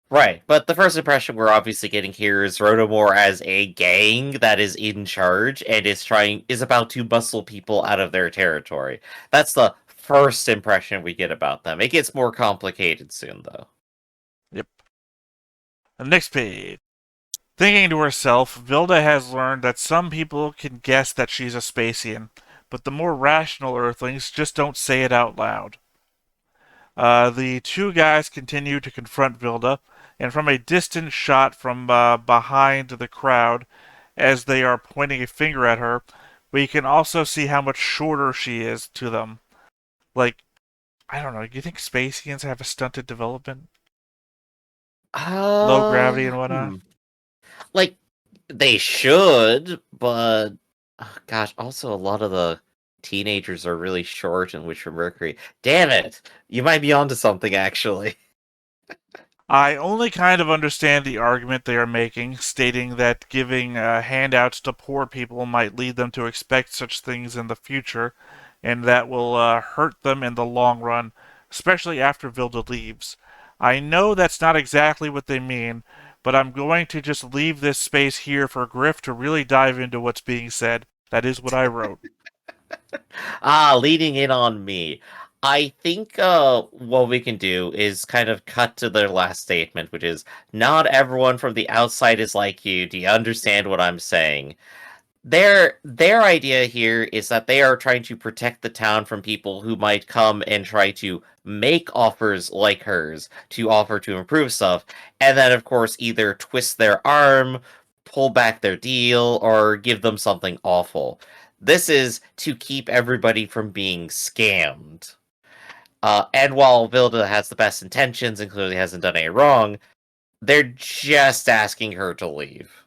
Right, but the first impression we're obviously getting here is Rotomore as a gang that is in charge and is about to bustle people out of their territory. That's the first impression we get about them. It gets more complicated soon, though. Yep. The next page. Thinking to herself, Vilda has learned that some people can guess that she's a Spacian, but the more rational Earthlings just don't say it out loud. The two guys continue to confront Vilda, and from a distant shot from behind the crowd, as they are pointing a finger at her, we can also see how much shorter she is to them. Like, I don't know, do you think Spacians have a stunted development? Low gravity and whatnot? Like, they should, but gosh, also a lot of the teenagers are really short and Witch from Mercury. Damn it! You might be onto something, actually. I only kind of understand the argument they are making, stating that giving handouts to poor people might lead them to expect such things in the future, and that will hurt them in the long run, especially after Vilda leaves. I know that's not exactly what they mean, but I'm going to just leave this space here for Griff to really dive into what's being said. That is what I wrote. Leading in on me. I think what we can do is kind of cut to their last statement, which is not everyone from the outside is like you. Do you understand what I'm saying? Their idea here is that they are trying to protect the town from people who might come and try to make offers like hers to offer to improve stuff, and then of course either twist their arm, pull back their deal, or give them something awful. This is to keep everybody from being scammed. And while Vilda has the best intentions and clearly hasn't done any wrong, they're just asking her to leave.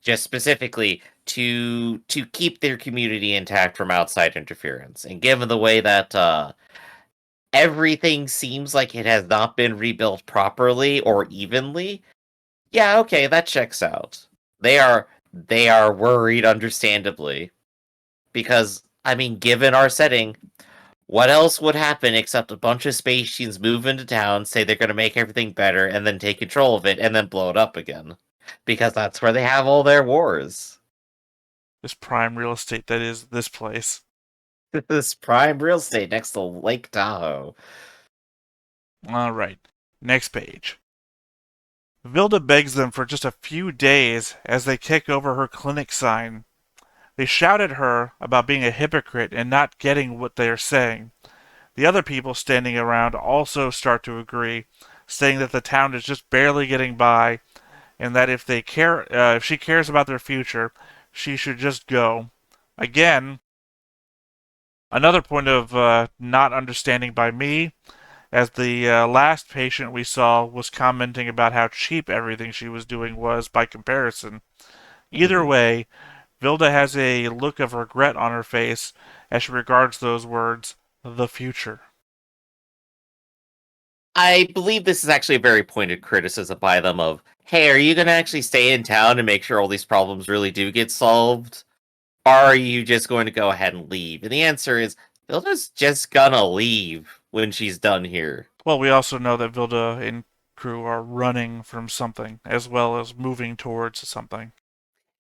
Just specifically to keep their community intact from outside interference. And given the way that everything seems like it has not been rebuilt properly or evenly, yeah, okay, that checks out. They are worried, understandably, because I mean, given our setting, what else would happen except a bunch of space teams move into town, say they're going to make everything better, and then take control of it, and then blow it up again? Because that's where they have all their wars. This prime real estate that is this place. This prime real estate next to Lake Tahoe. Alright, next page. Vilda begs them for just a few days as they kick over her clinic sign. They shout at her about being a hypocrite and not getting what they are saying. The other people standing around also start to agree, saying that the town is just barely getting by, and that if she cares about their future, she should just go. Again, another point of not understanding by me, as the last patient we saw was commenting about how cheap everything she was doing was by comparison. Either way, Vilda has a look of regret on her face as she regards those words, the future. I believe this is actually a very pointed criticism by them of, hey, are you going to actually stay in town and make sure all these problems really do get solved? Or are you just going to go ahead and leave? And the answer is, Vilda's just gonna leave when she's done here. Well, we also know that Vilda and crew are running from something as well as moving towards something.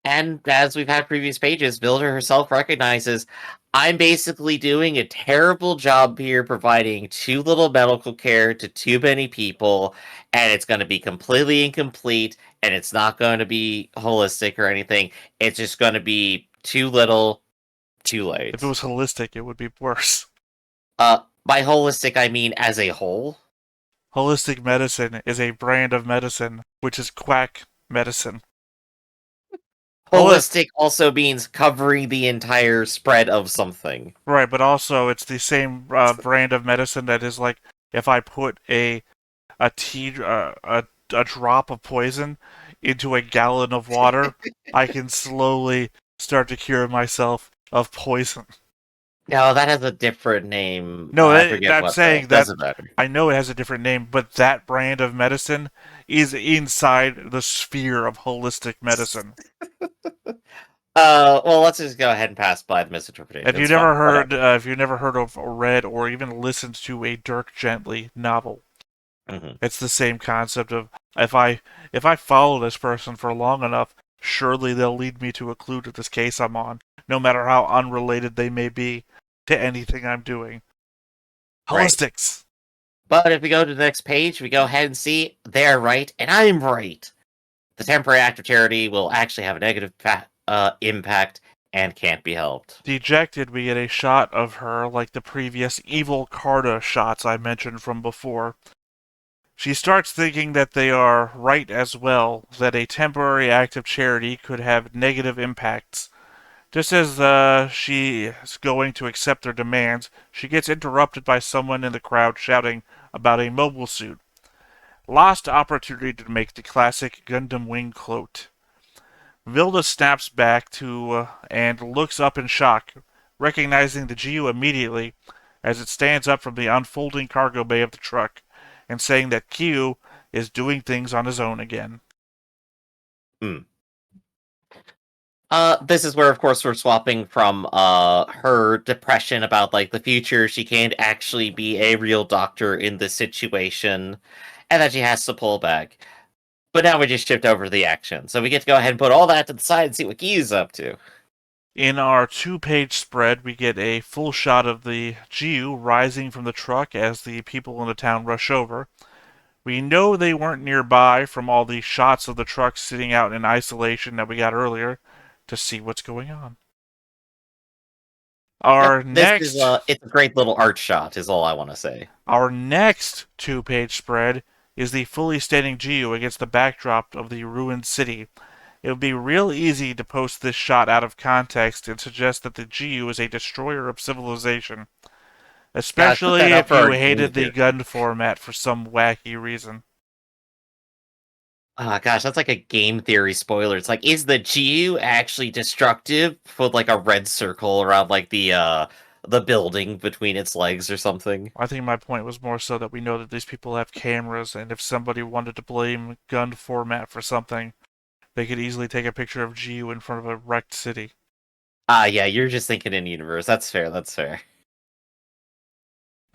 And as we've had previous pages, Vilda herself recognizes, I'm basically doing a terrible job here providing too little medical care to too many people, and it's going to be completely incomplete, and it's not going to be holistic or anything. It's just going to be too little, too late. If it was holistic, it would be worse. By holistic, I mean as a whole. Holistic medicine is a brand of medicine, which is quack medicine. Holistic also means covering the entire spread of something. Right, but also it's the same brand of medicine that is like if I put a drop of poison into a gallon of water, I can slowly start to cure myself of poison. No, that has a different name. No, I forget I'm what saying that doesn't matter. I know it has a different name, but that brand of medicine is inside the sphere of holistic medicine. Well, let's just go ahead and pass by the misinterpretation. If you never heard of, or read, or even listened to a Dirk Gently novel, it's the same concept of if I follow this person for long enough, surely they'll lead me to a clue to this case I'm on, no matter how unrelated they may be to anything I'm doing. Holistics. But if we go to the next page, we go ahead and see they're right and I'm right. The temporary act of charity will actually have a negative impact and can't be helped. Dejected, we get a shot of her like the previous evil Carta shots I mentioned from before. She starts thinking that they are right as well, that a temporary act of charity could have negative impacts. Just as she is going to accept their demands, she gets interrupted by someone in the crowd shouting about a mobile suit. Lost opportunity to make the classic Gundam wing cloak. Vilda snaps back to and looks up in shock, recognizing the GU immediately as it stands up from the unfolding cargo bay of the truck, and saying that Q is doing things on his own again. This is where, of course, we're swapping from her depression about like the future. She can't actually be a real doctor in this situation, and that she has to pull back. But now we just shift over to the action, so we get to go ahead and put all that to the side and see what Kiyu's up to. In our 2-page spread, we get a full shot of the GU rising from the truck as the people in the town rush over. We know they weren't nearby from all the shots of the truck sitting out in isolation that we got earlier to see what's going on. It's a great little art shot, is all I want to say. Our next 2-page spread is the fully standing GU against the backdrop of the ruined city. It would be real easy to post this shot out of context and suggest that the GU is a destroyer of civilization. Especially if you hated the gun format for some wacky reason. Oh gosh, that's like a game theory spoiler. It's like, is the GU actually destructive? Put like a red circle around like the building between its legs or something. I think my point was more so that we know that these people have cameras, and if somebody wanted to blame gun format for something, they could easily take a picture of GU in front of a wrecked city. Yeah, you're just thinking in universe. That's fair, that's fair.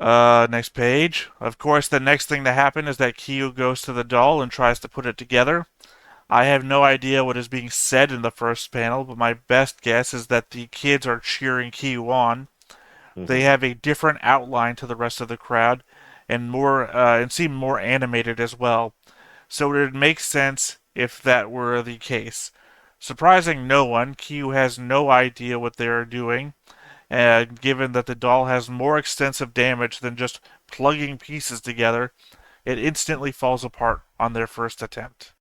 Next page. Of course, the next thing to happen is that Kyu goes to the doll and tries to put it together. I have no idea what is being said in the first panel, but my best guess is that the kids are cheering Kyu on. They have a different outline to the rest of the crowd, and seem more animated as well. So it would make sense if that were the case. Surprising no one, Kyu has no idea what they are doing, and given that the doll has more extensive damage than just plugging pieces together, it instantly falls apart on their first attempt.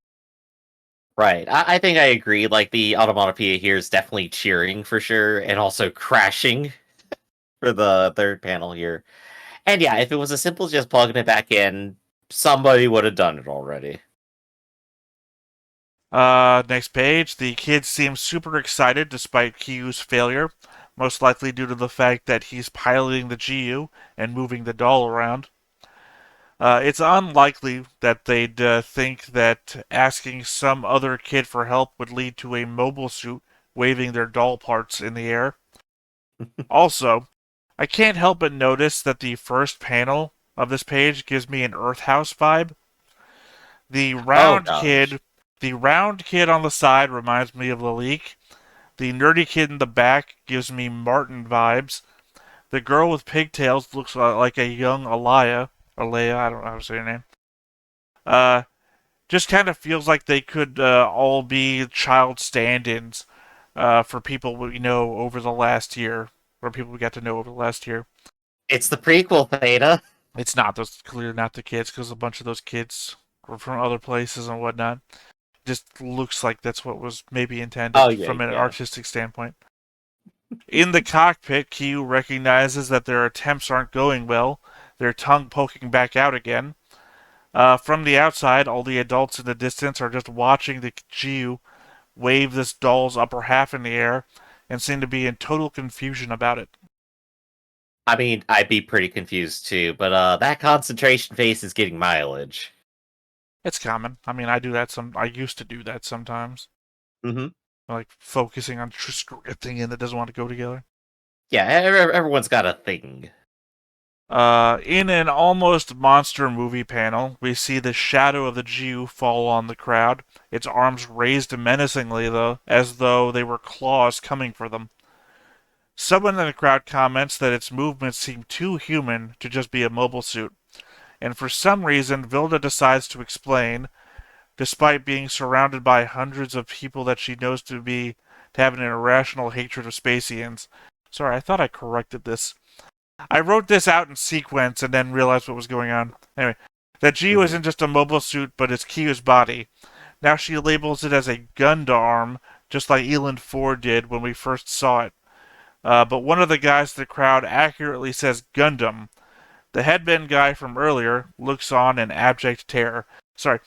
Right. I think I agree. Like, the automatopoeia here is definitely cheering for sure, and also crashing for the third panel here. And yeah, if it was as simple as just plugging it back in, somebody would have done it already. Next page. The kids seem super excited despite Kyu's failure, most likely due to the fact that he's piloting the GU and moving the doll around. It's unlikely that they'd think that asking some other kid for help would lead to a mobile suit waving their doll parts in the air. Also, I can't help but notice that the first panel of this page gives me an Earth House vibe. The round kid on the side reminds me of Lalique. The nerdy kid in the back gives me Martin vibes. The girl with pigtails looks like a young Alea, I don't know how to say her name. Just kind of feels like they could all be child stand-ins for people we know over the last year, or people we got to know over the last year. It's the prequel, Theta. It's not. Those clearly not the kids, because a bunch of those kids were from other places and whatnot. Just looks like that's what was maybe intended from an artistic standpoint. In the cockpit, Kyu recognizes that their attempts aren't going well, their tongue poking back out again. From the outside, all the adults in the distance are just watching the GU wave this doll's upper half in the air and seem to be in total confusion about it. I mean, I'd be pretty confused too, but that concentration face is getting mileage. It's common. I mean, I used to do that sometimes. Mm-hmm. Like focusing on a thing in that doesn't want to go together. Yeah, everyone's got a thing. In an almost monster movie panel, we see the shadow of the GU fall on the crowd, its arms raised menacingly, though, as though they were claws coming for them. Someone in the crowd comments that its movements seem too human to just be a mobile suit, and for some reason, Vilda decides to explain, despite being surrounded by hundreds of people that she knows to have an irrational hatred of Spacians. Sorry, I thought I corrected this. I wrote this out in sequence and then realized what was going on. Anyway, that GU isn't just a mobile suit, but it's Kyu's body. Now she labels it as a gundarm, just like Eland 4 did when we first saw it. But one of the guys in the crowd accurately says Gundam. The headband guy from earlier looks on in abject terror. Sorry,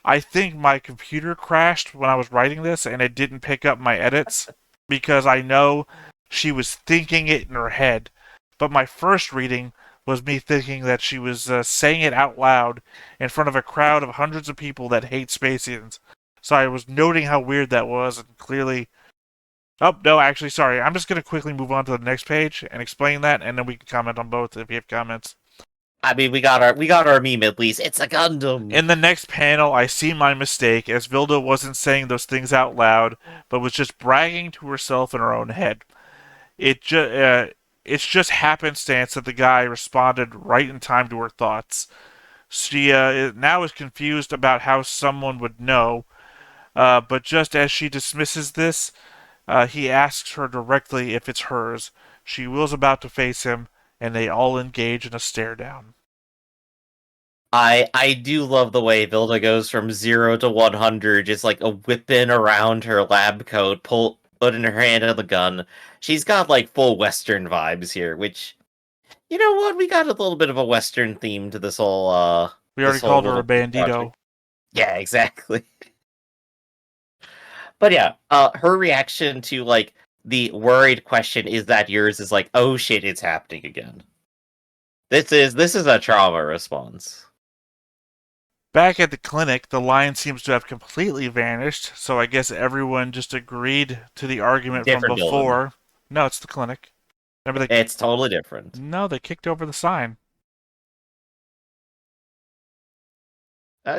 I think my computer crashed when I was writing this and it didn't pick up my edits because I know she was thinking it in her head. But my first reading was me thinking that she was saying it out loud in front of a crowd of hundreds of people that hate Spacians. So I was noting how weird that was, and clearly... Oh, no, actually, sorry. I'm just going to quickly move on to the next page and explain that, and then we can comment on both if you have comments. I mean, we got our meme at least. It's a Gundam! In the next panel, I see my mistake, as Vilda wasn't saying those things out loud, but was just bragging to herself in her own head. It's just happenstance that the guy responded right in time to her thoughts. She now is confused about how someone would know, but just as she dismisses this, he asks her directly if it's hers. She wheels about to face him, and they all engage in a stare down. I do love the way Vilda goes from 0 to 100, just like a whipping around her lab coat, putting her hand on the gun. She's got like full Western vibes here, which, you know what? We got a little bit of a Western theme to this whole. We already called her a bandito. Project. Yeah, exactly. But yeah, her reaction to like the worried question, "Is that yours?" is like, "Oh shit, it's happening again." This is a trauma response. Back at the clinic, the line seems to have completely vanished, so I guess everyone just agreed to the argument from before. Building. No, it's the clinic. Remember it's totally different. No, they kicked over the sign.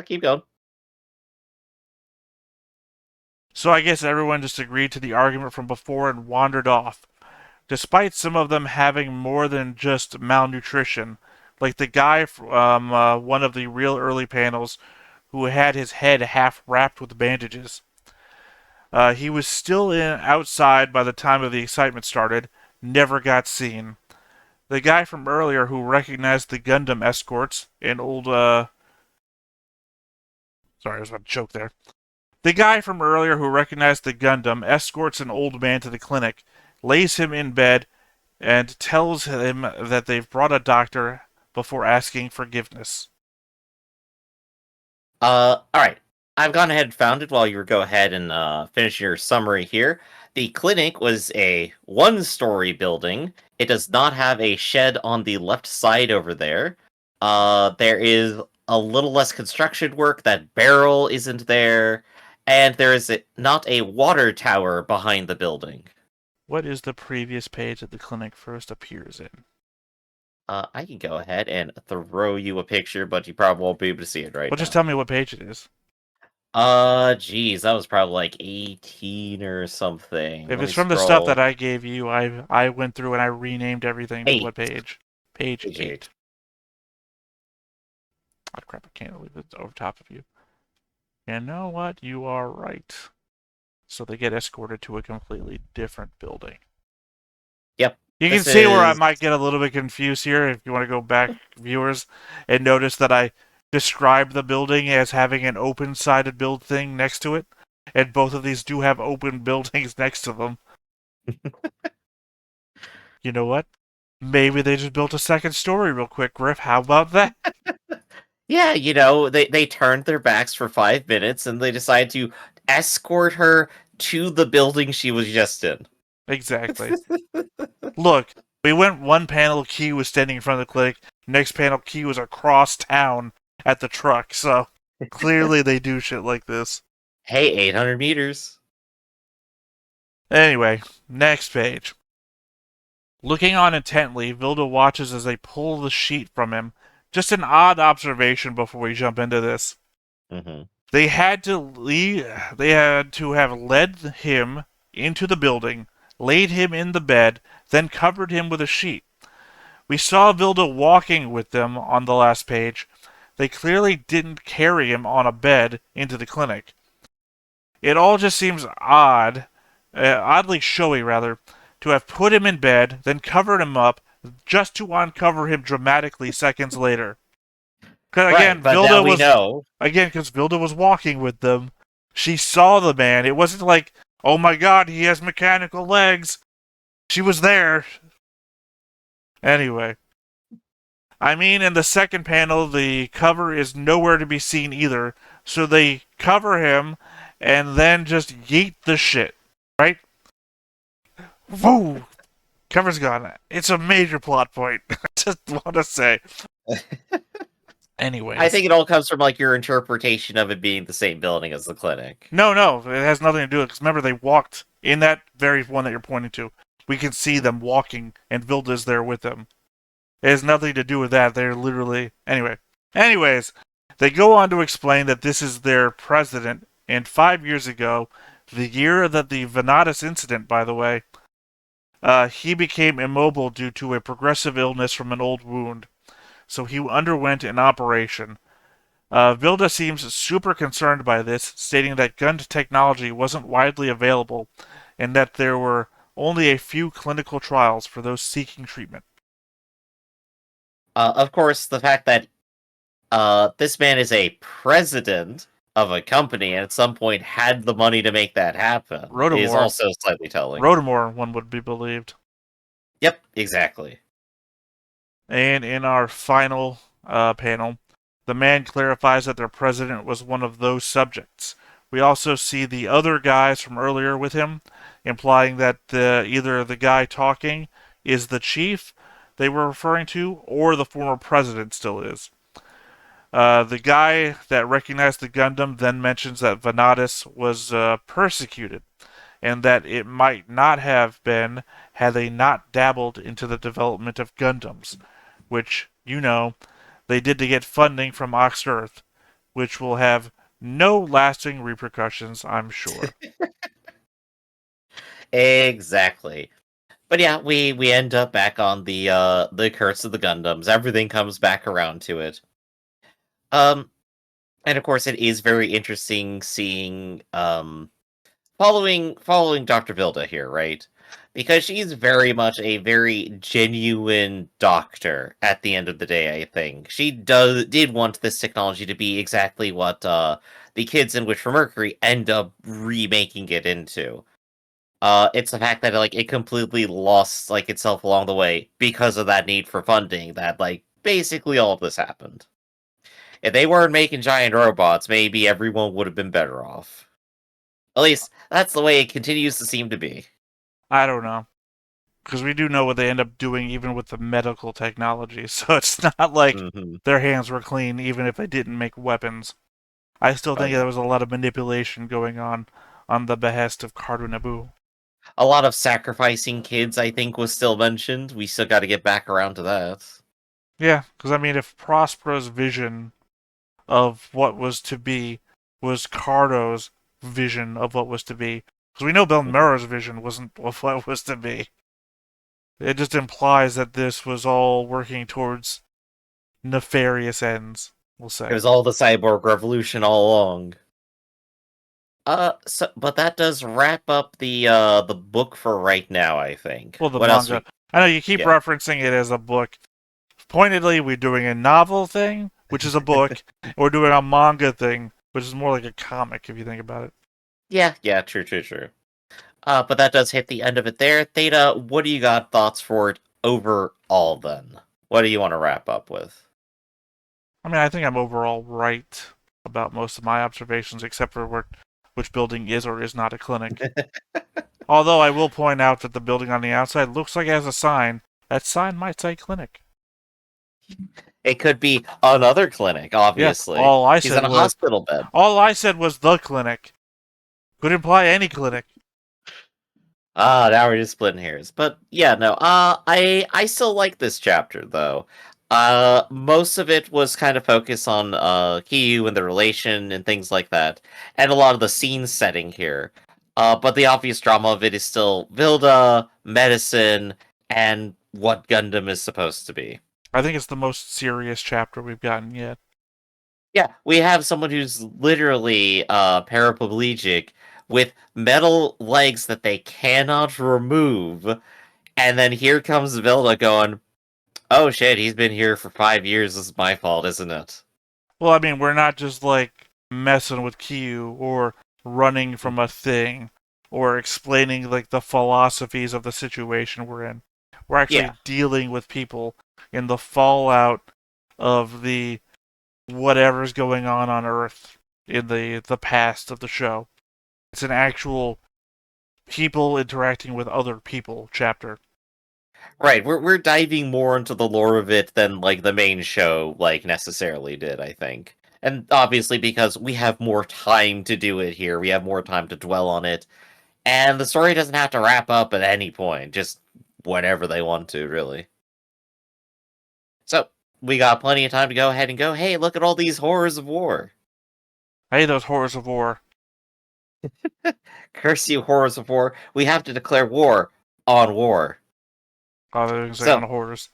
Keep going. So I guess everyone just agreed to the argument from before and wandered off. Despite some of them having more than just malnutrition, like the guy from one of the real early panels who had his head half wrapped with bandages. He was still outside by the time of the excitement started, never got seen. The guy from earlier who recognized the Gundam escorts, an old... Sorry, I was about to choke there. The guy from earlier who recognized the Gundam escorts an old man to the clinic, lays him in bed, and tells him that they've brought a doctor before asking forgiveness. Alright. I've gone ahead and found it while you were go ahead and finish your summary here. The clinic was a one-story building. It does not have a shed on the left side over there. There is a little less construction work. That barrel isn't there. And there is not a water tower behind the building. What is the previous page that the clinic first appears in? I can go ahead and throw you a picture, but you probably won't be able to see it right Well, now. just tell me what page it is. Geez, that was probably like 18 or something. If Let it's me from the stuff scroll. that I gave you, I went through and I renamed everything to 8. what page? Page Page 8. Oh crap, I can't leave it over top of you. You know what? You are right. So they get escorted to a completely different building. Yep. You can This see where I is- might get a little bit confused here if you want to go back, viewers, and notice that I described the building as having an open-sided build thing next to it. And both of these do have open buildings next to them. You know what? Maybe they just built a second story real quick, Griff. How about that? Yeah, you know, they turned their backs for 5 minutes and they decided to escort her to the building she was just in. Exactly. Look, we went one panel, Key was standing in front of the clinic. Next panel, Key was across town at the truck. So clearly they do shit like this. Hey, 800 meters. Anyway, next page. Looking on intently, Vilda watches as they pull the sheet from him. Just an odd observation before we jump into this. Mm-hmm. They had to have led him into the building, laid him in the bed, then covered him with a sheet. We saw Vilda walking with them on the last page. They clearly didn't carry him on a bed into the clinic. It all just seems oddly showy rather, to have put him in bed, then covered him up, just to uncover him dramatically seconds later. Because again, Right, but now we know. because Vilda was walking with them. She saw the man. It wasn't like, oh my god, he has mechanical legs. She was there. Anyway. I mean, in the second panel, the cover is nowhere to be seen either. So they cover him and then just yeet the shit. Right? Woo! Cover's gone. It's a major plot point. I just want to say. Anyways. I think it all comes from like your interpretation of it being the same building as the clinic. No, it has nothing to do with it. Because remember, they walked in that very one that you're pointing to. We can see them walking, and Vilda's there with them. It has nothing to do with that. They're literally... Anyways, they go on to explain that this is their president, and 5 years ago, the year that the Vanadis incident, by the way, he became immobile due to a progressive illness from an old wound. So he underwent an operation. Vilda seems super concerned by this, stating that gun technology wasn't widely available and that there were only a few clinical trials for those seeking treatment. Of course, the fact that this man is a president of a company and at some point had the money to make that happen is also slightly telling. Rotomore, one would be believed. Yep, exactly. And in our final panel, the man clarifies that their president was one of those subjects. We also see the other guys from earlier with him, implying that either the guy talking is the chief they were referring to, or the former president still is. The guy that recognized the Gundam then mentions that Vanadis was persecuted, and that it might not have been had they not dabbled into the development of Gundams, which, you know, they did to get funding from Ox Earth, which will have no lasting repercussions, I'm sure. Exactly. But yeah, we end up back on the curse of the Gundams. Everything comes back around to it. And of course it is very interesting seeing following Dr. Vilda here, right? Because she's very much a very genuine doctor at the end of the day, I think. She did want this technology to be exactly what the kids in Wish for Mercury end up remaking it into. It's the fact that like it completely lost like itself along the way because of that need for funding that like basically all of this happened. If they weren't making giant robots, maybe everyone would have been better off. At least, that's the way it continues to seem to be. I don't know. Because we do know what they end up doing even with the medical technology, so it's not like their hands were clean even if they didn't make weapons. I still think there was a lot of manipulation going on the behest of Cardo Naboo. A lot of sacrificing kids, I think, was still mentioned. We still got to get back around to that. Yeah, because I mean, if Prospero's vision of what was to be was Cardo's vision of what was to be, because we know Belmera's vision wasn't what was to be. It just implies that this was all working towards nefarious ends, we'll say. It was all the cyborg revolution all along. But that does wrap up the book for right now, I think. Well, the what manga. I know you keep referencing it as a book. Pointedly, we're doing a novel thing, which is a book, and we're doing a manga thing, which is more like a comic, if you think about it. Yeah, true. But that does hit the end of it there. Theta, what do you got thoughts for it overall, then? What do you want to wrap up with? I mean, I think I'm overall right about most of my observations, except for which building is or is not a clinic. Although I will point out that the building on the outside looks like it has a sign. That sign might say clinic. It could be another clinic, obviously. Yeah, all I He's said in a hospital bed. All I said was the clinic. Could imply any clinic. Now we're just splitting hairs. But yeah, no. I still like this chapter though. Most of it was kind of focused on Kiyu and the relation and things like that, and a lot of the scene setting here. But the obvious drama of it is still Vilda, medicine, and what Gundam is supposed to be. I think it's the most serious chapter we've gotten yet. Yeah, we have someone who's literally paraplegic with metal legs that they cannot remove, and then here comes Vilda going, "Oh shit, he's been here for 5 years, this is my fault, isn't it?" Well, I mean, we're not just like messing with Kiyu or running from a thing or explaining like the philosophies of the situation we're in. We're actually dealing with people in the fallout of the whatever's going on Earth in the past of the show. It's an actual people interacting with other people chapter. Right, we're diving more into the lore of it than like the main show like necessarily did, I think. And obviously because we have more time to do it here, we have more time to dwell on it, and the story doesn't have to wrap up at any point, just whenever they want to, really. So, we got plenty of time to go ahead and go, hey, look at all these horrors of war. Hey, those horrors of war. Curse you, horrors of war. We have to declare war on war. Oh, they're saying on horrors.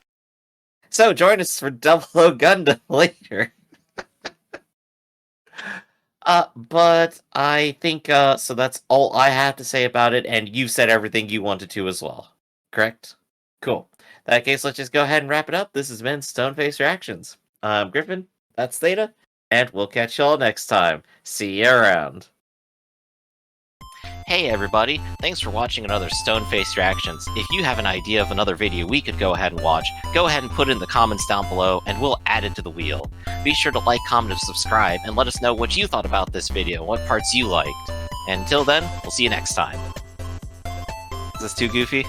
So, join us for Double O Gundam later. But I think, so that's all I have to say about it, and you said everything you wanted to as well. Correct? Cool. In that case, let's just go ahead and wrap it up. This has been Stoneface Reactions. I'm Griffin, that's Theta, and we'll catch y'all next time. See you around. Hey everybody, thanks for watching another Stoneface Reactions. If you have an idea of another video we could go ahead and watch, go ahead and put it in the comments down below and we'll add it to the wheel. Be sure to like, comment, and subscribe, and let us know what you thought about this video and what parts you liked. And until then, we'll see you next time. Is this too goofy?